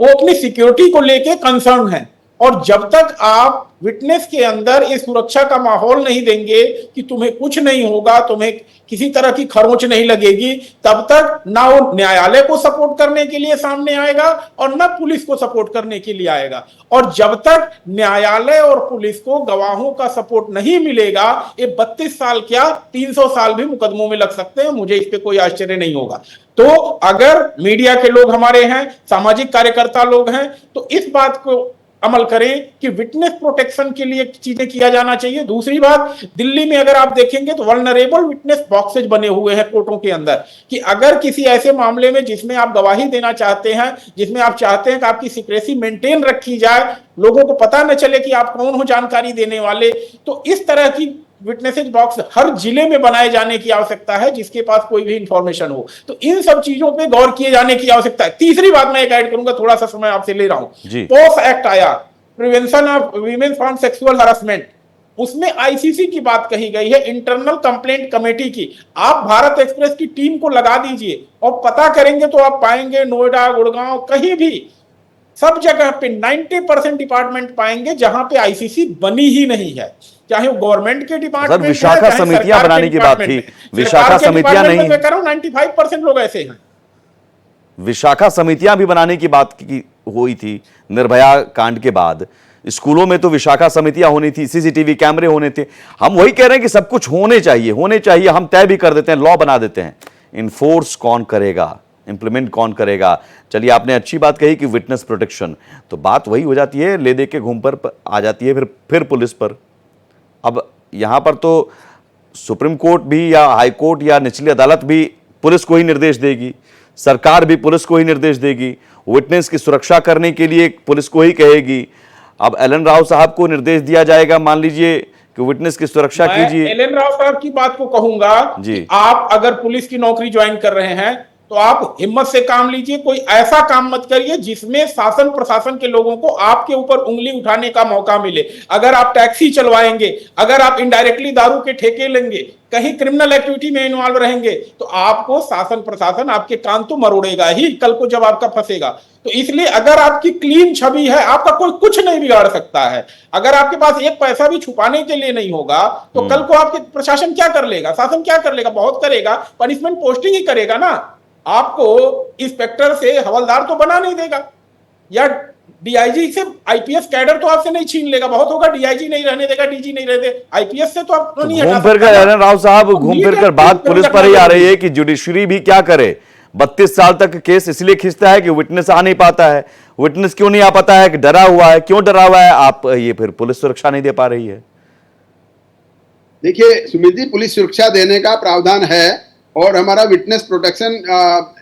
वो अपनी सिक्योरिटी को लेके कंसर्न है, और जब तक आप विटनेस के अंदर इस सुरक्षा का माहौल नहीं देंगे कि तुम्हें कुछ नहीं होगा, तुम्हें किसी तरह की खरोंच नहीं लगेगी, तब तक ना वो न्यायालय को सपोर्ट करने के लिए सामने आएगा और ना पुलिस को सपोर्ट करने के लिए आएगा। और जब तक न्यायालय और पुलिस को गवाहों का सपोर्ट नहीं मिलेगा, ये 32 साल क्या 300 साल भी मुकदमों में लग सकते हैं। मुझे इस पे कोई आश्चर्य नहीं होगा। तो अगर मीडिया के लोग हमारे हैं, सामाजिक कार्यकर्ता लोग हैं, तो इस बात को अमल करें कि विटनेस प्रोटेक्शन के लिए चीजें किया जाना चाहिए। दूसरी बात, दिल्ली में अगर आप देखेंगे तो वल्नरेबल विटनेस बॉक्सेज बने हुए हैं कोर्टों के अंदर, कि अगर किसी ऐसे मामले में जिसमें आप गवाही देना चाहते हैं, जिसमें आप चाहते हैं कि आपकी सिक्रेसी मेंटेन रखी जाए, लोगों को पता न चले कि आप कौन हो जानकारी देने वाले, तो इस तरह की विटनेसेज बॉक्स हर जिले में बनाए जाने की आवश्यकता है जिसके पास कोई भी इंफॉर्मेशन हो। तो इन सब चीजों पे गौर किए जाने की आवश्यकता है। तीसरी बात मैं एक ऐड करूंगा, थोड़ा सा समय आपसे ले रहा हूं। पॉक्स एक्ट आया, prevention of women from sexual harassment, उसमें आईसीसी की बात कही गई है, इंटरनल कंप्लेंट कमेटी की। आप भारत एक्सप्रेस की टीम को लगा दीजिए और पता करेंगे तो आप पाएंगे नोएडा, गुड़गांव, कहीं भी सब जगह पे 90% डिपार्टमेंट पाएंगे जहां पे आईसीसी बनी ही नहीं है। चाहे वो गवर्नमेंट के डिपार्टमेंट सर, विशाखा समितियां बनाने की बात थी, विशाखा समितियां नहीं, मैं कह रहा हूं 95% लोग ऐसे हैं। विशाखा समितियां भी बनाने की बात की हुई थी निर्भया कांड के बाद। स्कूलों में तो विशाखा समितियां होनी थी, सीसीटीवी कैमरे होने थे। हम वही कह रहे हैं कि सब कुछ होने चाहिए, हम तय भी कर देते हैं, लॉ बना देते हैं, इन्फोर्स कौन करेगा, इंप्लीमेंट कौन करेगा। चलिए, आपने अच्छी बात कही कि विटनेस प्रोटेक्शन, तो बात वही हो जाती है, ले दे के घूम पर आ जाती है फिर पुलिस पर। अब यहां पर तो सुप्रीम कोर्ट भी या हाई कोर्ट या निचली अदालत भी पुलिस को ही निर्देश देगी, सरकार भी पुलिस को ही निर्देश देगी, विटनेस की सुरक्षा करने के लिए पुलिस को ही कहेगी। अब एल एन राव साहब को निर्देश दिया जाएगा, मान लीजिए कि विटनेस की सुरक्षा कीजिए। एल एन राव साहब की बात को कहूंगा कि आप अगर पुलिस की नौकरी ज्वाइन कर रहे हैं तो आप हिम्मत से काम लीजिए, कोई ऐसा काम मत करिए जिसमें शासन प्रशासन के लोगों को आपके ऊपर उंगली उठाने का मौका मिले। अगर आप टैक्सी चलवाएंगे, अगर आप इनडायरेक्टली दारू के ठेके लेंगे, कहीं क्रिमिनल एक्टिविटी में इन्वॉल्व रहेंगे, तो आपको शासन प्रशासन आपके कान तो मरोड़ेगा ही कल को जब आपका फंसेगा। तो इसलिए अगर आपकी क्लीन छवि है, आपका कोई कुछ नहीं बिगाड़ सकता है। अगर आपके पास एक पैसा भी छुपाने के लिए नहीं होगा तो कल को आपके प्रशासन क्या कर लेगा, शासन क्या कर लेगा, बहुत करेगा, पनिशमेंट पोस्टिंग ही करेगा ना। आपको इंस्पेक्टर से हवलदार तो बना नहीं देगा, या डीआईजी से आईपीएस कैडर तो आपसे नहीं छीन लेगा, बहुत होगा डीआईजी नहीं रहने देगा, डीजी नहीं रहने देगा, आईपीएस से तो आप नहीं हटा सकते। घूम फिर कर एल एन राव साहब, घूम फिर कर बात पुलिस पर ही आ रही है कि जुडिशरी भी क्या करे। 32 साल तक केस इसलिए खींचता है कि विटनेस आ नहीं पाता है। विटनेस क्यों नहीं आ पाता है? कि डरा हुआ है। क्यों डरा हुआ है? आप ये फिर पुलिस सुरक्षा नहीं दे पा रही है। देखिए सुमित जी, पुलिस सुरक्षा देने का प्रावधान है और हमारा विटनेस प्रोटेक्शन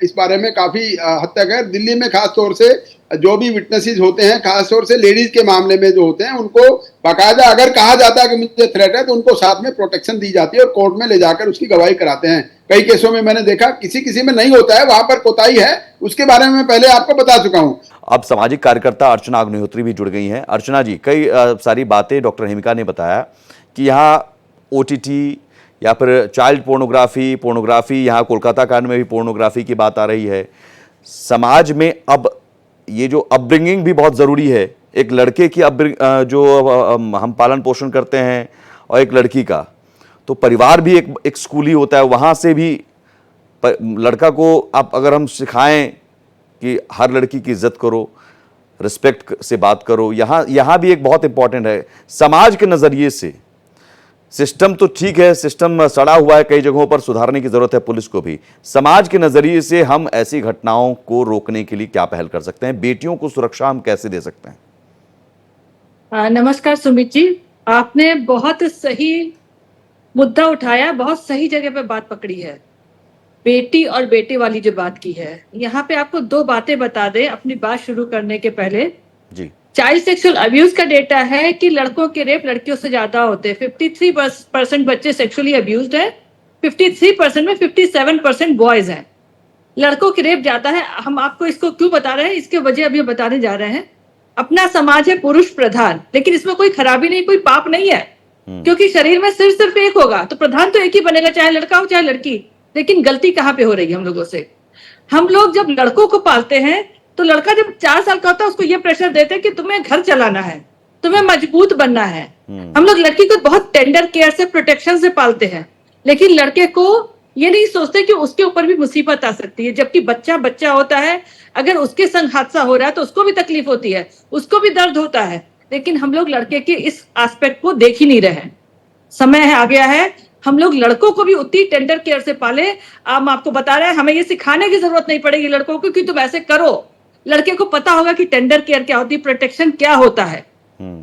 इस बारे में काफी हद तक है। दिल्ली में खास तौर से जो भी विटनेसेस होते हैं, खास तौर से लेडीज के मामले में जो होते हैं, उनको बाकायदा अगर कहा जाता है कि मुझे थ्रेट है तो उनको साथ में प्रोटेक्शन दी जाती है और कोर्ट में ले जाकर उसकी गवाही कराते हैं। कई केसों में मैंने देखा, किसी में नहीं होता है, वहां पर कोताही है, उसके बारे में मैं पहले आपको बता चुका हूं। अब सामाजिक कार्यकर्ता अर्चना अग्निहोत्री भी जुड़ गई हैं। अर्चना जी, कई सारी बातें डॉक्टर हेमिका ने बताया कि यहाँ ओटीटी या फिर चाइल्ड पोर्नोग्राफी, यहाँ कोलकाता कांड में भी पोर्नोग्राफी की बात आ रही है। समाज में अब ये जो अपब्रिंगिंग भी बहुत ज़रूरी है। एक लड़के की जो हम पालन पोषण करते हैं और एक लड़की का, तो परिवार भी एक स्कूल ही होता है। वहाँ से भी लड़का को आप अगर हम सिखाएं कि हर लड़की की इज्जत करो, रिस्पेक्ट से बात करो, यहाँ भी एक बहुत इंपॉर्टेंट है। समाज के नज़रिए से सिस्टम तो ठीक है, सिस्टम सड़ा हुआ है, कई जगहों पर सुधारने की जरूरत है पुलिस को भी। समाज के नजरिए से हम ऐसी घटनाओं को रोकने के लिए क्या पहल कर सकते हैं? बेटियों को सुरक्षा हम कैसे दे सकते हैं? नमस्कार सुमित जी, आपने बहुत सही मुद्दा उठाया, बहुत सही जगह पे बात पकड़ी है। बेटी और बेटे वाली जो बात की है, यहाँ पे आपको दो बातें बता दें अपनी बात शुरू करने के पहले जी। चाइल्ड सेक्सुअल अब्यूज का डेटा है कि लड़कों के रेप लड़कियों से ज्यादा होते हैं। 53% बच्चे सेक्सुअली अब्यूज्ड हैं, 53% में 57% बॉयज हैं। लड़कों के रेप ज्यादा है। हम आपको इसको क्यों बता रहे हैं, इसके वजह अभी बताने जा रहे हैं। अपना समाज है पुरुष प्रधान, लेकिन इसमें कोई खराबी नहीं, कोई पाप नहीं है, क्योंकि शरीर में सिर्फ एक होगा तो प्रधान तो एक ही बनेगा, चाहे लड़का हो चाहे लड़की। लेकिन गलती कहाँ पे हो रही है हम लोगों से? हम लोग जब लड़कों को पालते हैं तो लड़का जब 4 साल का होता है उसको ये प्रेशर देते हैं कि तुम्हें घर चलाना है, तुम्हें मजबूत बनना है। हम लोग लड़की को बहुत टेंडर केयर से, प्रोटेक्शन से पालते हैं, लेकिन लड़के को ये नहीं सोचते कि उसके ऊपर भी मुसीबत आ सकती है। जबकि बच्चा होता है, अगर उसके संग हादसा हो रहा है तो उसको भी तकलीफ होती है, उसको भी दर्द होता है। लेकिन हम लोग लड़के के इस एस्पेक्ट को देख ही नहीं रहे। समय आ गया है हम लोग लड़कों को भी उतनी टेंडर केयर से पाले। हम आपको बता रहे हैं, हमें ये सिखाने की जरूरत नहीं पड़ेगी लड़कों को कि तुम ऐसे करो। लड़के को पता होगा कि टेंडर केयर क्या होती है, प्रोटेक्शन क्या होता है।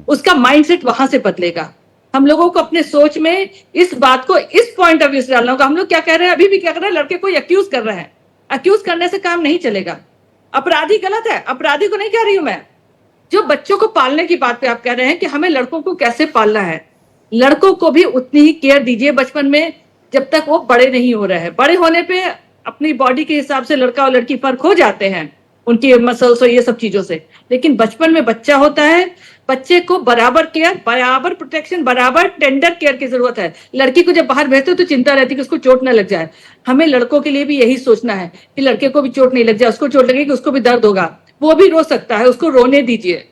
उसका माइंडसेट वहां से बदलेगा। हम लोगों को अपने सोच में इस बात को इस पॉइंट ऑफ व्यू से डालना होगा। हम लोग क्या कह रहे हैं, अभी भी क्या कर रहे हैं, लड़के को अक्यूज कर रहे हैं। अक्यूज करने से काम नहीं चलेगा। अपराधी गलत है, अपराधी को नहीं कह रही हूं मैं। जो बच्चों को पालने की बात पे आप कह रहे हैं कि हमें लड़कों को कैसे पालना है, लड़कों को भी उतनी ही केयर दीजिए बचपन में, जब तक वो बड़े नहीं हो रहे हैं। बड़े होने पे अपनी बॉडी के हिसाब से लड़का और लड़की फर्क हो जाते हैं, उनकी मसल्स और ये सब चीजों से। लेकिन बचपन में बच्चा होता है, बच्चे को बराबर केयर, बराबर प्रोटेक्शन, बराबर टेंडर केयर की जरूरत है। लड़की को जब बाहर भेजते हो तो चिंता रहती है कि उसको चोट ना लग जाए। हमें लड़कों के लिए भी यही सोचना है कि लड़के को भी चोट नहीं लग जाए। उसको चोट लगेगी, उसको भी दर्द होगा, वो भी रो सकता है, उसको रोने दीजिए।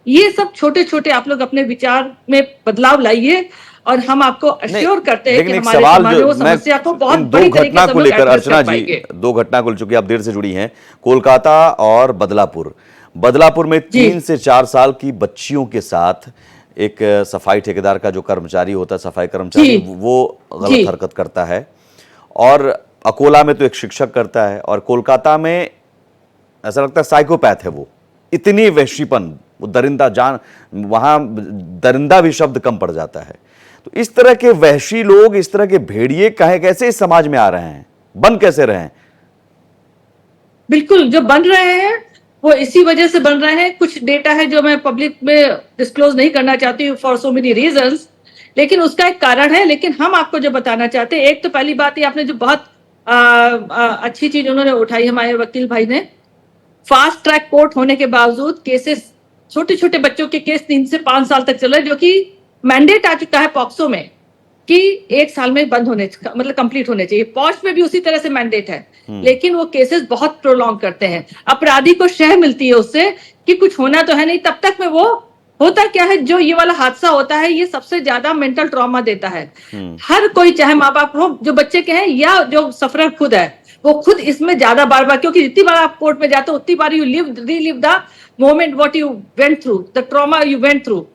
ये सब छोटे छोटे आप लोग अपने विचार में बदलाव लाइए। और हम आपको अश्योर करते हैं कि लेकिन एक हमारे सवाल समाज में जो वो मैं समस्या को बहुत इन दो बड़ी तरीके घटना से को हम लोग लेकर, address अर्चना कर जी, पाएंगे। दो घटना को, चूंकि आप देर से जुड़ी हैं, कोलकाता और बदलापुर में जी। 3 से 4 साल की बच्चियों के साथ एक सफाई ठेकेदार का जो कर्मचारी होता है, सफाई कर्मचारी, जी। वो जी। गलत हरकत करता है, और अकोला में तो एक शिक्षक करता है, और कोलकाता में ऐसा लगता है साइकोपैथ है वो, इतनी वहशीपन, वो दरिंदा, जान वहां दरिंदा भी शब्द कम पड़ जाता है। तो इस तरह के वहशी लोग, इस तरह के भेड़िए कैसे इस समाज में आ रहे हैं, बन कैसे रहे हैं? बिल्कुल, जो बन रहे हैं वो इसी वजह से बन रहे हैं। कुछ डेटा है जो मैं पब्लिक में डिस्क्लोज नहीं करना चाहती हूँ फॉर सो मेनी रीजंस, लेकिन उसका एक कारण है। लेकिन हम आपको जो बताना चाहते हैं, एक तो पहली बात ये, आपने जो बहुत अच्छी चीज उन्होंने उठाई, हमारे वकील भाई ने, फास्ट ट्रैक कोर्ट होने के बावजूद केसेस, छोटे छोटे बच्चों के केस 3 से 5 साल तक चल रहे, जो कि मैंडेट आ चुका है पॉक्सो में कि 1 साल में बंद होने, मतलब कंप्लीट होने चाहिए। पॉश में भी उसी तरह से मैंडेट है, लेकिन वो केसेस बहुत प्रोलॉन्ग करते हैं। अपराधी को शह मिलती है उससे कि कुछ होना तो है नहीं, तब तक में वो होता क्या है, जो ये वाला हादसा होता है ये सबसे ज्यादा मेंटल ट्रॉमा देता है। हर कोई, चाहे माँ बाप हो, जो बच्चे के हैं या जो सफरर खुद है, वो खुद इसमें ज्यादा बार बार, क्योंकि जितनी बार आप कोर्ट में जाते हो उतनी बार you relive the moment what you went through, the trauma you went through,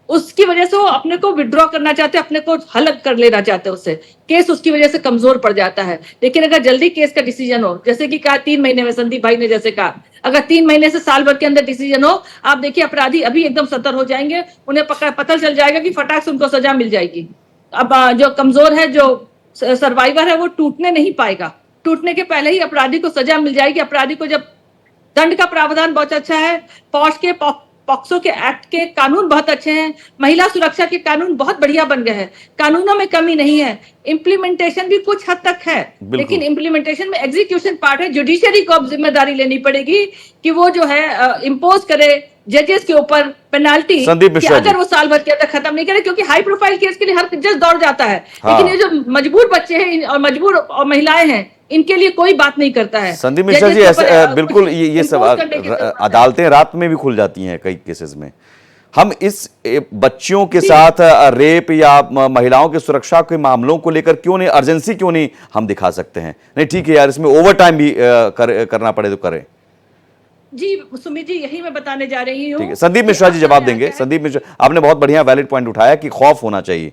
उसकी वजह से वो अपने को विड्रॉ करना चाहते हैं, अपने को हलक कर लेना चाहते हैं, उससे केस उसकी वजह से कमजोर पड़ जाता है। लेकिन अगर जल्दी केस का डिसीजन हो, जैसे कि कहा 3 महीने में, संदीप भाई ने जैसे कहा, अगर 3 महीने से साल भर के अंदर डिसीजन हो, आप देखिए अपराधी अभी एकदम सतर्क हो जाएंगे, उन्हें पता चल जाएगा कि फटाक से उनको सजा मिल जाएगी। अब जो कमजोर है, जो सर्वाइवर है, वो टूटने नहीं पाएगा, टूटने के पहले ही अपराधी को सजा मिल जाएगी। अपराधी को जब दंड का प्रावधान बहुत अच्छा है, पॉक्सो के एक्ट के कानून बहुत अच्छे हैं, महिला सुरक्षा के कानून बहुत बढ़िया बन गए हैं, कानूनों में कमी नहीं है, इम्प्लीमेंटेशन भी कुछ हद तक है, लेकिन इम्प्लीमेंटेशन में एग्जीक्यूशन पार्ट है। जुडिशरी को अब जिम्मेदारी लेनी पड़ेगी कि वो जो है इम्पोज करे जजेस के ऊपर पेनाल्टी, कि अगर वो साल भर के अंदर खत्म नहीं करे, क्योंकि हाई प्रोफाइल केस के लिए हर जज दौड़ जाता है। हाँ। लेकिन ये जो मजबूर बच्चे हैं और मजबूर और महिलाएं हैं, इनके लिए कोई बात नहीं करता है। संदीप मिश्रा जी, ऐसा बिल्कुल ये सब अदालतें रात में भी खुल जाती हैं कई केसेस में। हम इस बच्चियों के साथ रेप या महिलाओं की सुरक्षा के मामलों को लेकर क्यों नहीं, अर्जेंसी क्यों नहीं हम दिखा सकते हैं? नहीं ठीक है यार, इसमें ओवर टाइम भी करना पड़े तो करें। जी सुमित जी, यही मैं बताने जा रही हूँ। ठीक है, संदीप मिश्रा जी जवाब देंगे। संदीप मिश्रा, आपने बहुत बढ़िया वैलिड पॉइंट उठाया कि खौफ होना चाहिए,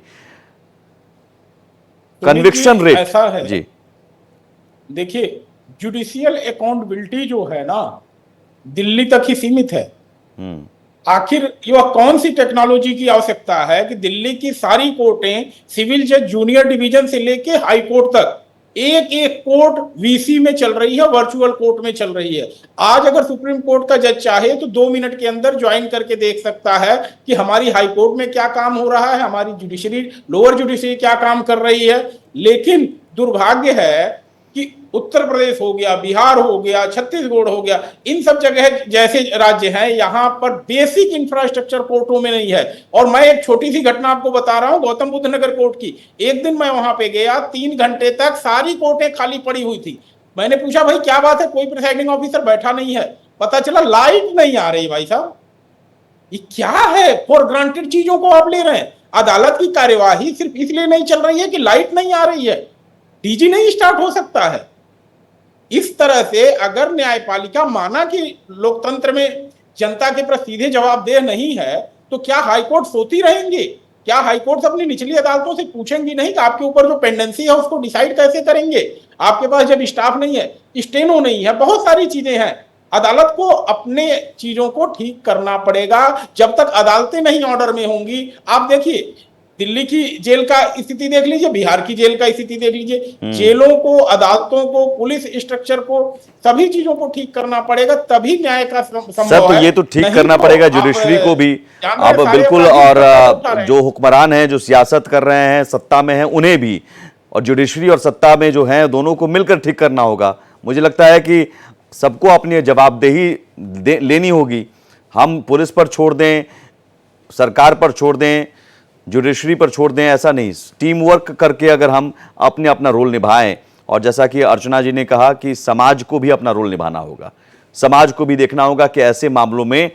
कन्विक्शन रेट। ऐसा है जी, देखिए, जुडिशियल अकाउंटेबिलिटी जो है ना, दिल्ली तक ही सीमित है। आखिर यह कौन सी टेक्नोलॉजी की आवश्यकता है कि दिल्ली की सारी कोर्टें, सिविल जज जूनियर डिवीजन से लेके हाई कोर्ट तक, एक एक कोर्ट वीसी में चल रही है, वर्चुअल कोर्ट में चल रही है। आज अगर सुप्रीम कोर्ट का जज चाहे तो 2 मिनट के अंदर ज्वाइन करके देख सकता है कि हमारी हाई कोर्ट में क्या काम हो रहा है, हमारी जुडिशरी, लोअर जुडिशरी क्या काम कर रही है। लेकिन दुर्भाग्य है कि उत्तर प्रदेश हो गया, बिहार हो गया, छत्तीसगढ़ हो गया, इन सब जगह जैसे राज्य हैं, यहाँ पर बेसिक इंफ्रास्ट्रक्चर कोर्टों में नहीं है। और मैं एक छोटी सी घटना आपको बता रहा हूँ, गौतम बुद्ध नगर कोर्ट की। एक दिन मैं वहां पे गया, 3 घंटे तक सारी कोर्टें खाली पड़ी हुई थी। मैंने पूछा भाई क्या बात है, कोई प्रिसाइडिंग ऑफिसर बैठा नहीं है। पता चला लाइट नहीं आ रही। भाई साहब, ये क्या है? फॉर ग्रांटेड चीजों को आप ले रहे हैं। अदालत की कार्यवाही सिर्फ इसलिए नहीं चल रही है कि लाइट नहीं आ रही है, डीजी नहीं स्टार्ट हो सकता है। इस तरह से अगर न्यायपालिका माना कि लोकतंत्र में जनता के प्रति सीधे जवाबदेह नहीं है, तो क्या हाईकोर्ट सोती रहेंगे? क्या हाईकोर्ट अपनी निचली अदालतों से पूछेंगी नहीं कि आपके ऊपर जो पेंडेंसी है उसको डिसाइड कैसे करेंगे? आपके पास जब स्टाफ नहीं है, स्टेनो नहीं है, बहुत सारी चीजें हैं। अदालत को अपने चीजों को ठीक करना पड़ेगा। जब तक अदालतें नहीं ऑर्डर में होंगी, आप देखिए दिल्ली की जेल का स्थिति देख लीजिए, बिहार की जेल का स्थिति देख लीजिए। जेलों को, अदालतों को, पुलिस स्ट्रक्चर को, सभी चीजों को ठीक करना पड़ेगा, तभी न्याय का संभव है। ये तो ठीक करना पड़ेगा जुडिशरी को भी अब बिल्कुल, और जो हुक्मरान हैं, जो सियासत कर रहे हैं, सत्ता में हैं, उन्हें भी, और जुडिशरी और सत्ता में जो हैं, दोनों को मिलकर ठीक करना होगा। मुझे लगता है कि सबको अपनी जवाबदेही लेनी होगी। हम पुलिस पर छोड़ दें, सरकार पर छोड़ दें, जुडिशरी पर छोड़ दें, ऐसा नहीं। टीम वर्क करके अगर हम अपना रोल निभाएं, और जैसा कि अर्चना जी ने कहा कि समाज को भी अपना रोल निभाना होगा, समाज को भी देखना होगा कि ऐसे मामलों में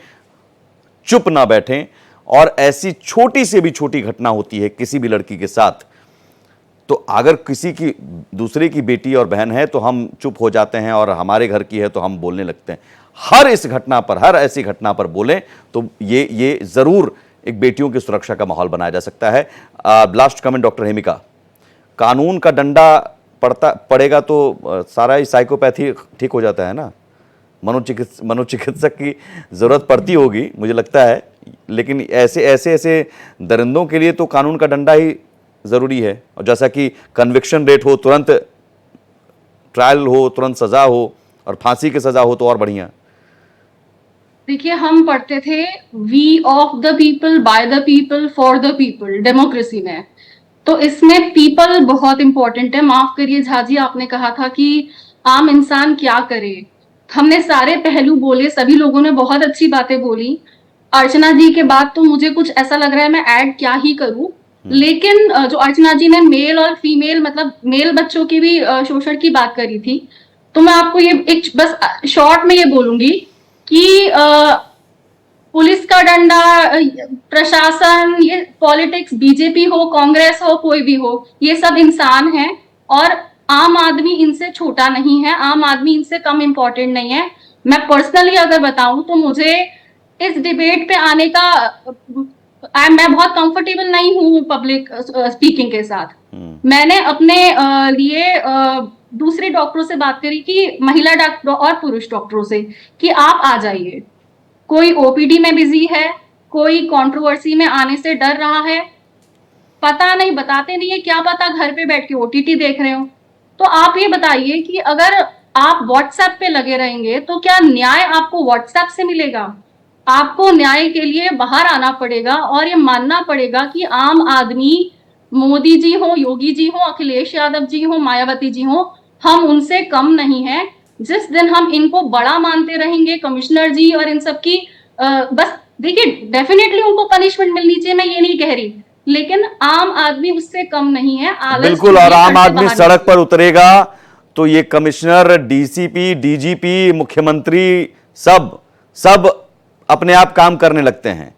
चुप ना बैठें और ऐसी छोटी से भी छोटी घटना होती है किसी भी लड़की के साथ, तो अगर किसी की दूसरे की बेटी और बहन है तो हम चुप हो जाते हैं, और हमारे घर की है तो हम बोलने लगते हैं। हर इस घटना पर, हर ऐसी घटना पर बोलें तो ये जरूर एक बेटियों की सुरक्षा का माहौल बनाया जा सकता है। लास्ट कमेंट डॉक्टर हेमिका, कानून का डंडा पड़ेगा तो सारा ही साइकोपैथी ठीक हो जाता है ना? मनोचिकित्सक की जरूरत पड़ती होगी मुझे लगता है, लेकिन ऐसे दरिंदों के लिए तो कानून का डंडा ही जरूरी है। और जैसा कि कन्विक्शन रेट हो, तुरंत ट्रायल हो, तुरंत सजा हो, और फांसी की सजा हो तो और बढ़िया। देखिए, हम पढ़ते थे we of the people, by the people, for the people, democracy में। तो इसमें पीपल बहुत इंपॉर्टेंट है। माफ करिए झा जी, आपने कहा था कि आम इंसान क्या करे। हमने सारे पहलू बोले, सभी लोगों ने बहुत अच्छी बातें बोली। अर्चना जी के बाद तो मुझे कुछ ऐसा लग रहा है मैं ऐड क्या ही करूं, लेकिन जो अर्चना जी ने मेल और फीमेल, मतलब मेल बच्चों की भी शोषण की बात करी थी, तो मैं आपको ये एक बस शॉर्ट में ये बोलूंगी कि पुलिस का डंडा, प्रशासन, ये पॉलिटिक्स, बीजेपी हो, कांग्रेस हो, कोई भी हो, ये सब इंसान हैं और आम आदमी इनसे छोटा नहीं है, आम आदमी इनसे कम इम्पोर्टेंट नहीं है। मैं पर्सनली अगर बताऊं तो मुझे इस डिबेट पे आने का मैं बहुत कंफर्टेबल नहीं हूँ पब्लिक स्पीकिंग के साथ। मैंने अपने लिए दूसरे डॉक्टरों से बात करी, कि महिला डॉक्टर और पुरुष डॉक्टरों से, कि आप आ जाइए। कोई ओपीडी में बिजी है, कोई कंट्रोवर्सी में आने से डर रहा है, पता नहीं, बताते नहीं है, क्या पता घर पे बैठ के ओटीटी देख रहे हो। तो आप ये बताइए कि अगर आप व्हाट्सएप पे लगे रहेंगे तो क्या न्याय आपको व्हाट्सएप से मिलेगा? आपको न्याय के लिए बाहर आना पड़ेगा और ये मानना पड़ेगा कि आम आदमी, मोदी जी हो, योगी जी हो, अखिलेश यादव जी हो, मायावती जी हो, हम उनसे कम नहीं है। जिस दिन हम इनको बड़ा मानते रहेंगे, कमिश्नर जी और इन सब की, बस देखिए, डेफिनेटली उनको पनिशमेंट मिलनी चाहिए, मैं ये नहीं कह रही, लेकिन आम आदमी उससे कम नहीं है। बिल्कुल, और आम आदमी सड़क पर उतरेगा तो ये कमिश्नर, डीसीपी, डीजीपी, मुख्यमंत्री सब अपने आप काम करने लगते हैं।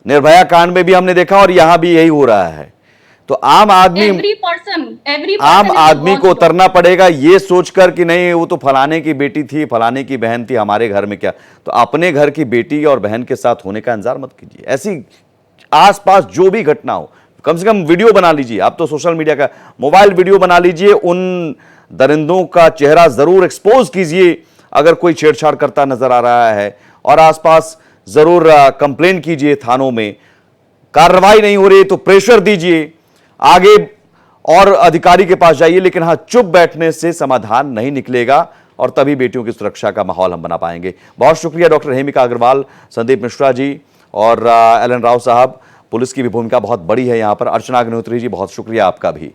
निर्भया कांड में भी हमने देखा और यहां भी यही हो रहा है। तो आम आदमी को उतरना पड़ेगा ये सोचकर कि नहीं वो तो फलाने की बेटी थी, फलाने की बहन थी, हमारे घर में क्या। तो अपने घर की बेटी और बहन के साथ होने का इंतजार मत कीजिए। ऐसी आसपास जो भी घटना हो, कम से कम वीडियो बना लीजिए। आप तो सोशल मीडिया का मोबाइल वीडियो बना लीजिए, उन दरिंदों का चेहरा जरूर एक्सपोज कीजिए अगर कोई छेड़छाड़ करता नजर आ रहा है, और आसपास जरूर कंप्लेन कीजिए थानों में। कार्रवाई नहीं हो रही तो प्रेशर दीजिए, आगे और अधिकारी के पास जाइए, लेकिन हाँ, चुप बैठने से समाधान नहीं निकलेगा और तभी बेटियों की सुरक्षा का माहौल हम बना पाएंगे। बहुत शुक्रिया डॉक्टर हेमिका अग्रवाल, संदीप मिश्रा जी और एलन राव साहब। पुलिस की भी भूमिका बहुत बड़ी है यहाँ पर। अर्चना अग्निहोत्री जी, बहुत शुक्रिया आपका भी।